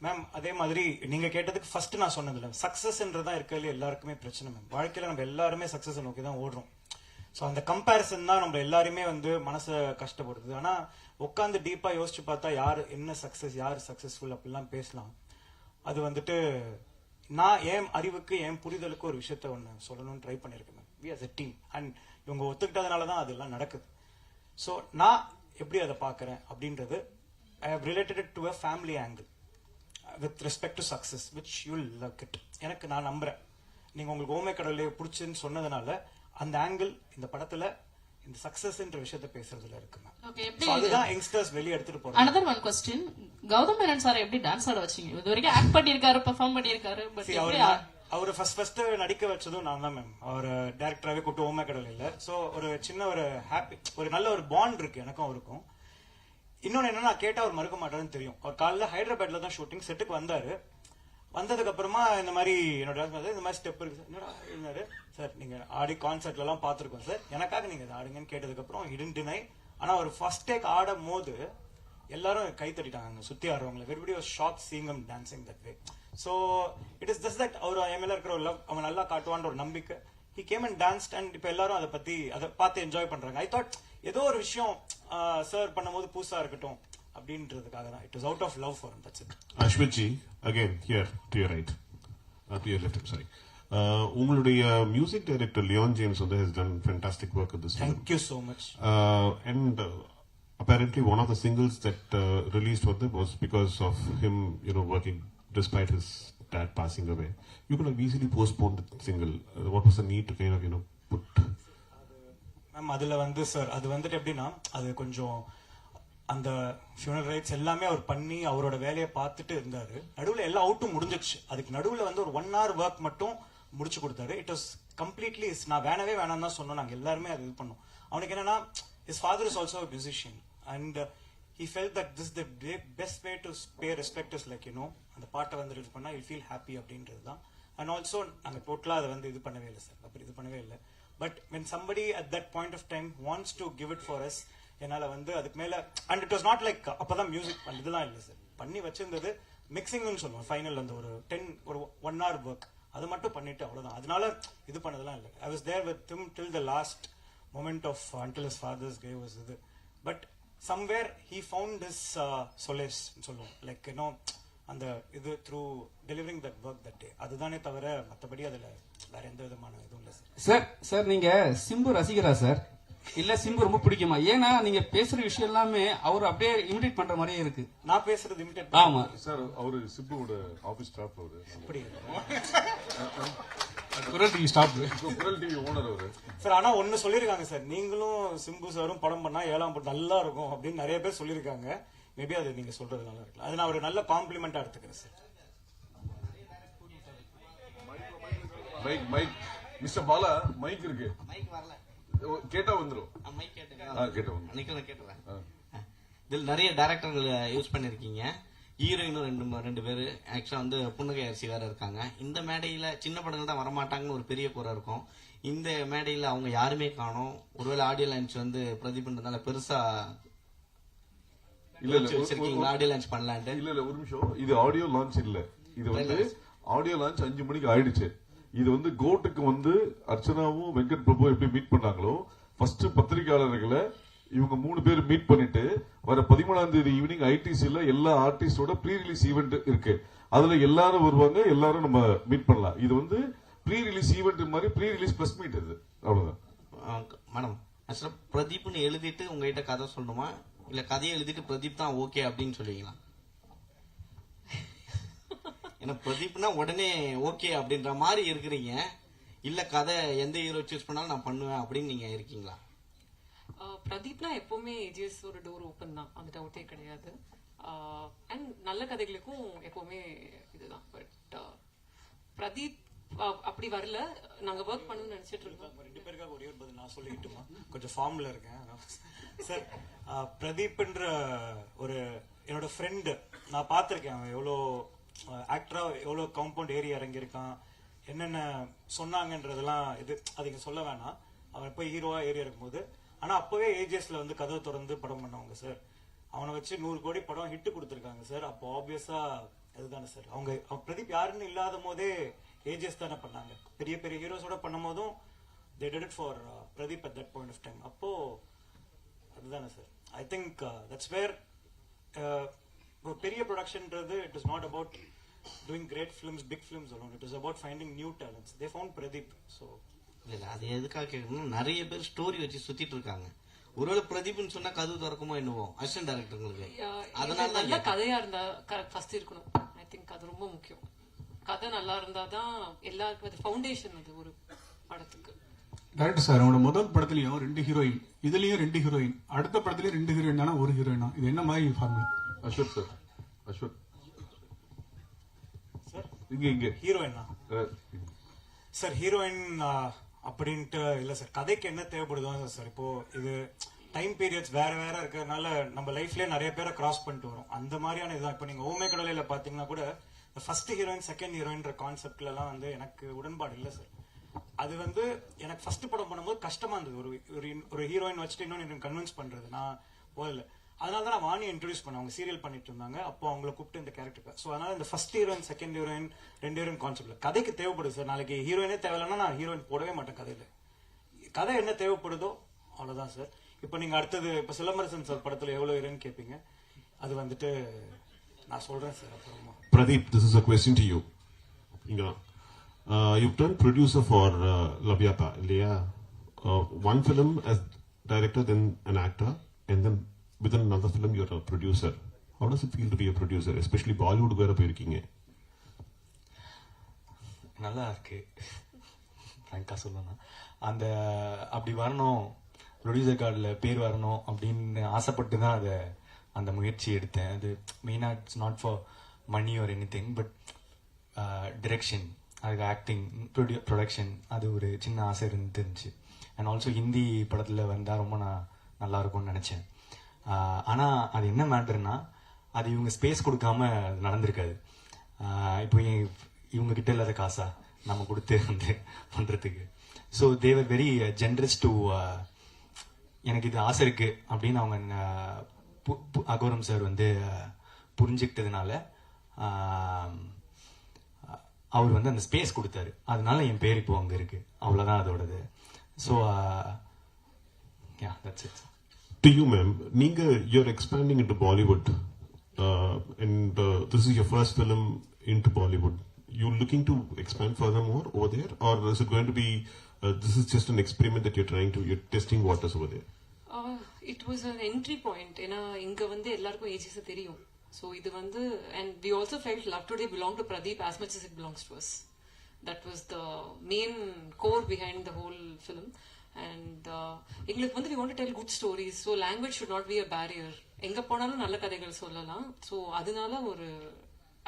மேம், அதே மாதிரி நீங்க கேட்டதுக்கு ஃபர்ஸ்ட் நான் சொன்னதுல சக்சஸ்ன்றதான் இருக்கிறதுல எல்லாருக்குமே பிரச்சனை மேம். வாழ்க்கையில நம்ம எல்லாருமே சக்சஸ் நோக்கி தான் ஓடுறோம். ஸோ அந்த கம்பேரிசன் தான் நம்ம எல்லாருமே வந்து மனசை கஷ்டப்படுது. ஆனா உட்காந்து டீப்பா யோசிச்சு பார்த்தா யார் என்ன சக்சஸ், யார் சக்சஸ்ஃபுல் அப்படிலாம் பேசலாம். அது வந்துட்டு நான் என் அறிவுக்கு என் புரிதலுக்கு ஒரு விஷயத்த ஒன்று சொல்லணும்னு ட்ரை பண்ணியிருக்கேன் ma'am. We as a team and இவங்க ஒத்துக்கிட்டதுனால தான் அதெல்லாம் நடக்குது. ஸோ நான் எப்படி அதை பார்க்குறேன் அப்படின்றது I have related it to a family angle with respect to success which you love it. எனக்கு நான் நம்புறேன் நீங்க உங்களுக்கு ஓமை கடவுளே பிடிச்சுன்னு சொன்னதுனால அந்த ஆங்கிள் இந்த படத்துல இந்த சக்சஸ்ன்ற விஷயத்த பேசுறதுல இருக்கு மேம். அதுதான் யங்ஸ்டர்ஸ் வெளிய எடுத்துட்டு போறாங்க. another one question, Gautham Menon sir எப்படி டான்ஸ் ஆட வச்சீங்க? இது வரைக்கும் ஆக்ட் பண்ணிருக்காரு, பெர்ஃபார்ம் பண்ணிருக்காரு, பட் அவரு ஃபர்ஸ்ட் நடிக்க வச்சதும் நான் தான் மேம். அவர் டைரக்டராகவே கூப்பிட்டு ஓமை கடவுள் இல்ல. ஸோ ஒரு சின்ன ஒரு ஹாப்பி, ஒரு நல்ல ஒரு பாண்ட் இருக்கு எனக்கும் அவருக்கும். இன்னொன்னு என்னன்னா, கேட்டா அவர் மறுக்க மாட்டாருன்னு தெரியும். அவர் காலைல ஹைதராபாத்ல தான் ஷூட்டிங் செட்டுக்கு வந்தாரு. வந்ததுக்கு அப்புறமா இந்த மாதிரி என்னோட இந்த மாதிரி ஸ்டெப் இருக்கு என்னடா இருந்தாரு சார், நீங்க ஆடி கான்சர்ட்ல எல்லாம் பாத்துருக்கோம் சார், எனக்காக நீங்க இதை ஆடுங்கன்னு கேட்டதுக்கு அப்புறம் ஹிடன் டினை. ஆனா ஒரு ஃபர்ஸ்ட் டேக் ஆடும் போது எல்லாரும் கை தட்டிட்டாங்க சுத்தி ஆடுறவங்களை. everybody was shocked seeing him dancing that way. So it is just that அவர் என் மேல இருக்கிற ஒரு லவ், அவன் நல்லா காட்டுவான்ற ஒரு நம்பிக்கை. he came and danced and இப்ப எல்லாரும் அதை பார்த்து என்ஜாய் பண்றாங்க. I thought ஏதோ ஒரு விஷயம் சார் பண்ணும்போது புதுசா இருக்கட்டும் அப்படின்றதுக்காக தான். It was out of love for him, that's it. Ashwit ji, again here to your right, to your left, I'm sorry. உங்களுடைய மியூசிக் டைரக்டர் லியோன் ஜேம்ஸ் வந்து has done fantastic work with this film. Thank you so much. And apparently one of the singles that released was because of him, working despite his dad passing away. You could have easily postponed the single. What was the need to kind of put? Ma'am அதுல வந்து sir அது வந்துட்டு எப்படின்னா, அது கொஞ்சம் அந்த funeral rights எல்லாமே அவர் பண்ணி அவரோட வேலையை பார்த்துட்டு இருந்தாரு. நடுவில் எல்லா அவுட்டும் முடிஞ்சிச்சு. அதுக்கு நடுவில் வந்து ஒரு 1 hour ஒர்க் மட்டும் முடிச்சு கொடுத்தாரு. இட் வாஸ் கம்ப்ளீட்லி, நான் வேணாம் தான் சொன்னோம். நாங்கள் எல்லாருமே அது இது பண்ணோம். அவனுக்கு என்னன்னா, his father is also a musician and he felt that this is the best way to pay respect is like அந்த பாட்டை வந்து இது பண்ணா he'll feel happy அப்படின்றது தான். அண்ட் ஆல்சோ நாங்கள் டோட்டலாக அதை வந்து இது பண்ணவே இல்லை சார், அப்படி இது பண்ணவே இல்லை. But when somebody at that point of time wants to give it for us, என்னால வந்து அதுக்கு மேல, and it was not like அப்பதான் மியூசிக் இதெல்லாம் இல்லை சார். பண்ணி வச்சிருந்தது மிக்சிங்னு சொல்லுவோம். ஃபைனல் அந்த ஒரு 1 hour ஒர்க் அது மட்டும் பண்ணிட்டு அவ்வளவுதான். அதனால இது பண்ணதெல்லாம் இல்லை. I was there with him till the last moment of until his father's grave was இது. But somewhere he found his solace சொல்லுவோம், லைக் அந்த இது through delivering that work that day. அதுதானே தவிர மற்றபடி அதுல வேற எந்த விதமான இதுவும் இல்லை சார். சார் நீங்க சிம்பு ரசிகரா சார், இல்ல சிம்பு ரொம்ப பிடிக்குமா? ஏன்னா நீங்க பேசுற விஷயம் எல்லாமே அவர் அப்படியே இமிடேட் பண்ற மாதிரியே இருக்கு. நான் பேசுறது இமிடேட்? ஆமா சார், அவரு சிம்புவோட ஆபீஸ் ஸ்டாஃப். அவரு அப்படி குரல் டிவி ஸ்டாஃப், குரல் டிவி ஓனர் அவரு சார். ஆனா ஒன்னு சொல்லிருக்காங்க சார், நீங்களும் சிம்பு சாரும் படம் பண்ணா 7ஆம் படம் நல்லா இருக்கும் அப்படின்னு நிறைய பேர் சொல்லிருக்காங்க. மேபி அது நீங்க சொல்றது நல்லா இருக்கலாம். அது நான் ஒரு நல்ல காம்ப்ளிமெண்டா எடுத்துக்கிறேன் sir. Mike mister Bala, mike இருக்கு, கேட்டா வந்துரும். இதில் நிறைய டைரக்டர்கள் யூஸ் பண்ணிருக்கீங்க. ஹீரோயினும் ரெண்டு பேர் ஆக்சுவலா வந்து புன்னகை அரிசி வேற இருக்காங்க. இந்த மேடையில சின்ன படங்கள் தான் வரமாட்டாங்கன்னு ஒரு பெரிய குறை இருக்கும். இந்த மேடையில அவங்க யாருமே காணோம். ஒருவேளை ஆடியோ லான்ச் வந்து பிரதீப்ன்றதால பெருசா வச்சிருக்கீங்களா ஆடியோ லான்ச் பண்ணலான்ட்டு? இல்ல ஒரு நிமிஷம், இது ஆடியோ லான்ச் இல்ல. இது வந்து ஆடியோ லான்ச் 5 மணிக்கு ஆயிடுச்சு. இது வந்து கோட்டுக்கு வந்து அர்ச்சனாவும் வெங்கட் பிரபு எப்படி மீட் பண்ணாங்களோ ஃபர்ஸ்ட் பத்திரிகையாளர்களை இவங்க 3 பேர் மீட் பண்ணிட்டு வர 13ஆம் தேதி ஈவினிங் ஐடிசில எல்லா ஆர்டிஸ்டோட ப்ரீ ரிலீஸ் ஈவெண்ட் இருக்கு. அதுல எல்லாரும் வருவாங்க, எல்லாரும் நம்ம மீட் பண்ணலாம். இது வந்து ப்ரீ ரிலீஸ் ஈவெண்ட் மாதிரி ப்ரீ ரிலீஸ் பிரஸ் மீட் இது. அவ்வளவுதான் மேடம். ஆக்சுவலா பிரதீப்னு எழுதிட்டு உங்ககிட்ட கதை சொல்லணுமா இல்ல கதையை எழுதிட்டு பிரதீப் தான் ஓகே அப்படின்னு சொல்லுவீங்களா? ஏன்னா பிரதீப்னா உடனே ஓகே அப்படின்ற மாதிரி இருக்கிறீங்க. இல்ல கதை எந்த ஹீரோ சூஸ் பண்ணாலும் நான் பண்ணுவேன் அப்படின்னு நீங்க இருக்கீங்களா? பிரதீப்னா எப்பவுமே ஏஜிஎஸ் ஒரு டோர் ஓப்பன் தான், அந்த டவுட்டே கிடையாது. அண்ட் நல்ல கதைகளுக்கும் எப்பவுமே இதுதான். பட் பிரதீப் அப்படி வரல, நாங்க ஒர்க் பண்ணணும்னு நினைச்சிட்டு இருக்கோம். 2 பேருக்காக ஒரே ஒரு பதில் நான் சொல்லிக்கிட்டுமா, கொஞ்சம் ஃபார்ம்ல இருக்கேன் சார். பிரதீப்ன்ற ஒரு என்னோட ஃப்ரெண்டு நான் பார்த்திருக்கேன். அவன் எவ்வளோ ஆக்டரா எவ்வளோ காம்பவுண்ட் ஏரியா இறங்கியிருக்கான், என்னென்ன சொன்னாங்கன்றதெல்லாம் அது இங்க சொல்ல வேணாம். அவன் போய் ஹீரோவா ஏரியா இருக்கும்போது, ஆனா அப்பவே ஏஜிஎஸ்ல வந்து கதவை திறந்து படம் பண்ணவங்க சார். அவனை வச்சு 100 கோடி படம் ஹிட் கொடுத்துருக்காங்க சார். அப்போ ஆப்வியஸா அதுதானே சார். அவங்க பிரதீப் யாருன்னு இல்லாத போதே ஏஜிஎஸ் தானே பண்ணாங்க. பெரிய பெரிய ஹீரோஸோட பண்ணும் போதும் they did it for Pradeep at that point of time. அப்போ அதுதானே sir. I think that's where பெரிய ப்ரொடக்ஷன்ன்றது it is not about doing great films, big films alone. It is about finding new talents. They found Pradeep. So இல்ல அது எதுக்காக கேட்கணும், நிறைய பேர் ஸ்டோரி வச்சு சுத்திட்டு இருக்காங்க. ஒருவேளை பிரதீப்னு சொன்னா கதவு திறக்குமோ என்னவோ அசிஸ்டன்ட் டைரக்டர்களுக்கு. அதனால நல்ல கதையா இருந்தா ஃபர்ஸ்ட் இருக்கணும். ஐ திங்க் அது ரொம்ப முக்கியம். கதை நல்லா இருந்தாதான் எல்லாருக்கும் ஃபவுண்டேஷன் அது ஒரு படத்துக்கு. டைரக்டர் சார், அவனோட முதல் படத்துலயும் 2 ஹீரோயின், இதுலயும் 2 ஹீரோயின், அடுத்த படத்துலயும் 2 ஹீரோயின் தானே, ஒரு ஹீரோயினா? இது என்ன மாதிரி formula? Ashwath sir, Ashwath sir இங்க ஹீரோயினா சார்? ஹீரோயின் அப்படின்ட்டு இல்ல சார். கதைக்கு என்ன தேவைப்படுதோ சார். இப்போ இது டைம் பீரியட்ஸ் வேற வேற இருக்கிறதுனால நம்ம லைஃப்லயே நிறைய பேரை கிராஸ் பண்ணிட்டு வரும். அந்த மாதிரியான இதுதான். இப்போ நீங்க ஓமே கடலையில பாத்தீங்கன்னா கூட ஃபர்ஸ்ட் ஹீரோயின் செகண்ட் ஹீரோயின்ற கான்செப்ட்ல எல்லாம் வந்து எனக்கு உடன்பாடு இல்லை சார். அது வந்து எனக்கு ஃபர்ஸ்ட் படம் பண்ணும்போது கஷ்டமா இருந்தது. ஒரு ஹீரோயின் வச்சுட்டு இன்னொன்னு கன்வின்ஸ் பண்றது நான் போகல. அதனால தான் நான் வாணியை இன்ட்ரடியூஸ் பண்ணேன். அவங்க சீரியல் பண்ணிட்டு இருந்தாங்க. அப்போ அவங்களை கூப்பிட்டு இந்த கேரக்டர். ஸோ அதனால இந்த first heroine second heroine 2 heroine கான்செப்ட்ல கதைக்கு தேவைப்படுது சார். நாளைக்கு ஹீரோயினே தேவையில்லைன்னா நான் ஹீரோயின் போடவே மாட்டேன் கதையில. கதை என்ன தேவைப்படுதோ அவ்வளவுதான் சார். இப்போ நீங்க அடுத்தது இப்போ சிலம்பரசன் சார் படத்துல எவ்வளவு ஹீரோயின் கேட்பீங்க, அது வந்துட்டு நான் சொல்றேன் சார் அப்புறமா. Pradeep, this is a question to you. You've done producer for Lavyata, இல்லையா? One film as director, then an actor, and then within another film you're a producer. How does it feel to be a producer, especially Bollywood வேற போயிருக்கீங்க? நல்லா இருக்கு ஃப்ராங்கா சொல்லணும். அந்த அப்படி வரணும், producer கார்டில் பேர் வரணும் அப்படின்னு ஆசைப்பட்டு தான் அதை அந்த முயற்சி எடுத்தேன். அது மெயினாக it's not for money or any thing, but direction, அதுக்கு ஆக்டிங், ப்ரொடக்ஷன், அது ஒரு சின்ன ஆசை இருந்துச்சு. அண்ட் ஆல்சோ ஹிந்தி படத்தில் வந்தால் ரொம்ப நல்லா இருக்கும்னு நினச்சேன். ஆனால் அது என்ன மேட்டர்னா, அது இவங்க ஸ்பேஸ் கொடுக்காம அது நடந்திருக்காது. இப்போ இவங்க கிட்ட இல்லாத காசா நம்ம கொடுத்து வந்து பண்ணுறதுக்கு. So they were very generous to எனக்கு இது ஆசை இருக்கு அப்படின்னு அவங்க அகோரம் சார் வந்து புரிஞ்சுக்கிட்டதுனால அவர் வந்து அந்த ஸ்பேஸ் கொடுத்தாரு. அதனால என் பேர் இப்போ அங்கே இருக்கு. அவ்வளோதான் அதோடது. So that's it. To you, ma'am, you're expanding into Bollywood, and this is your first film into Bollywood. You looking to expand furthermore over there, or is it going to be this is just an experiment that you're testing waters over there? It was an entry point. ஏன்னா இங்க வந்து எல்லாருக்கும் age is தெரியும். So இது வந்து, and we also felt Love Today belonged to Pradeep as much as it belongs to us. That was the main core behind the whole film. And எங்களுக்கு வந்து we want to tell good stories, so language should not be a barrier. எங்க போனாலும் நல்ல கதைகள் சொல்லலாம். So அதனால ஒரு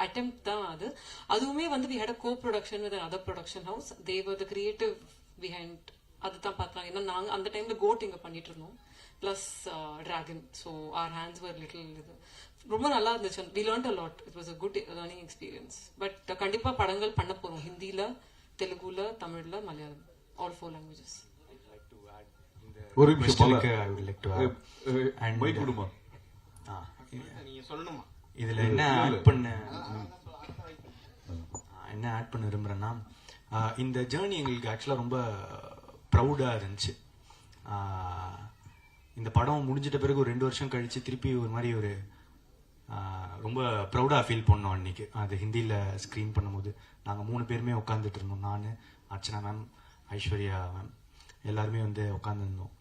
attempt தான் அது. அதுவுமே வந்து we had a co-production with another production house. They were the creative behind. அதுதான் பார்த்தாங்க. ஏன்னா நாங்கள் அந்த டைம்ல கோட் இங்க பண்ணிட்டு இருந்தோம், plus dragon. So our hands were little இது. ரொம்ப நல்லா இருந்துச்சு. we learned a lot. it was a good learning experience. But கண்டிப்பா படங்கள் பண்ண போறோம், ஹிந்தில, தெலுங்குல, தமிழ்ல, மலையாளம், all 4 languages. ஒரு நிமிஷம் I would like to add and mike கொடுமா, நீங்க சொல்லணுமா? இதுல என்ன ஆட் பண்ண விரும்புறேன்னா, இந்த ஜேர்னி எங்களுக்கு ஆக்சுவலா ரொம்ப ப்ரௌடா இருந்துச்சு. இந்த படம் முடிஞ்சிட்ட பிறகு ஒரு 2 வருஷம் கழிச்சு திருப்பி ஒரு மாதிரி ஒரு ரொம்ப ப்ரௌடா ஃபீல் பண்ணோம் அன்னைக்கு. அது ஹிந்தியில ஸ்க்ரீன் பண்ணும்போது நாங்கள் 3 பேருமே உட்காந்துட்டு இருந்தோம். நான், அர்ச்சனா மேம், ஐஸ்வர்யா மேம் எல்லாருமே வந்து உட்காந்துருந்தோம்.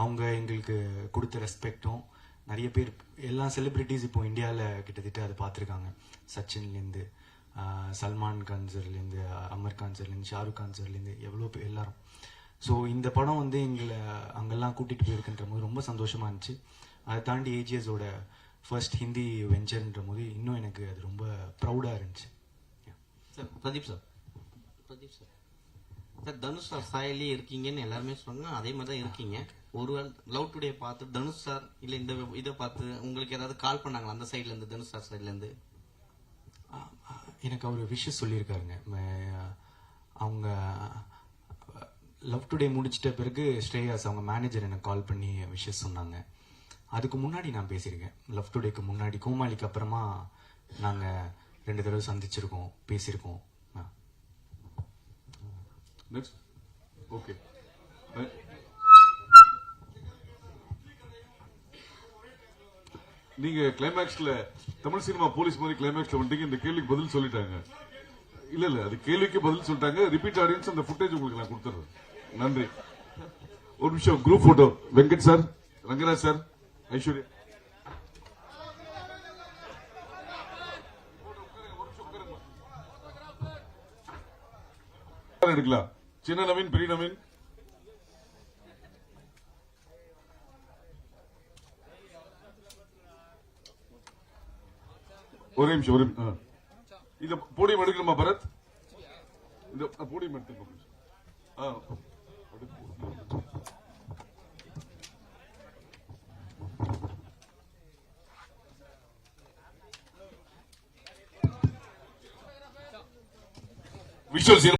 அவங்க எங்களுக்கு கொடுத்த ரெஸ்பெக்டும், நிறைய பேர் எல்லா செலிபிரிட்டிஸ் இப்போ இந்தியாவில் கிட்டத்தட்ட அதை பார்த்துருக்காங்க. சச்சின்லேருந்து, சல்மான் கான் சார்லேருந்து, அமர் கான் சார்லேருந்து, ஷாருக் கான் சார்லேருந்து எவ்வளோ பேர் எல்லாரும். ஸோ இந்த படம் வந்து எங்களை அங்கெல்லாம் கூட்டிகிட்டு போயிருக்குன்ற போது ரொம்ப சந்தோஷமாக இருந்துச்சு. அதை தாண்டி ஏஜிஎஸோட ஃபர்ஸ்ட் ஹிந்தி வெஞ்சர்ன்ற போது இன்னும் எனக்கு அது ரொம்ப ப்ரௌடாக இருந்துச்சு. Sir Pradeep sir Dhanush sir சாயலே இருக்கீங்கன்னு எல்லாருமே சொன்னாங்க. அதே மாதிரி தான் இருக்கீங்க. ஒருவேளை லவ் டுடே பார்த்து தனுஷ் சார் இல்லை இந்த இதை பார்த்து உங்களுக்கு ஏதாவது கால் பண்ணாங்களா அந்த சைட்லேருந்து, தனுஷ் சார் சைட்லேருந்து? எனக்கு அவர் விஷஸ் சொல்லியிருக்காருங்க. அவங்க லவ் டுடே முடிச்சிட்ட பிறகு ஸ்ரேயாஸ் அவங்க மேனேஜர் எனக்கு கால் பண்ணி விஷஸ் சொன்னாங்க. அதுக்கு முன்னாடி நான் பேசியிருக்கேன். லவ் டுடேக்கு முன்னாடி கோமாளிக்கு அப்புறமா நாங்கள் 2 தடவை சந்திச்சிருக்கோம், பேசியிருக்கோம். Next okay. நீங்க கிளைமேக்ஸ்ல தமிழ் சினிமா போலீஸ் மாதிரி கிளைமேக்ஸ்ல வந்துட்டீங்க. இந்த கேள்விக்கு பதில் சொல்லிட்டாங்க. இல்ல அது கேள்விக்கு பதில் சொல்லிட்டாங்க. ரிப்பீட் ஆடியன்ஸ் அந்த ஃபுட்டேஜ் உங்களுக்கு நான் கொடுத்துறேன். நன்றி. ஒரு நிமிஷம் group photo. Venkat sir, Rangaraj sir, Aishwarya. எடுக்கலாம். சின்ன நவீன், பெரிய நவீன். ஒரே நிமிஷம். இந்த போடியம் எடுக்கணுமா பரத்? இந்த போடியம் எடுத்துக்கோ. விஷுவல்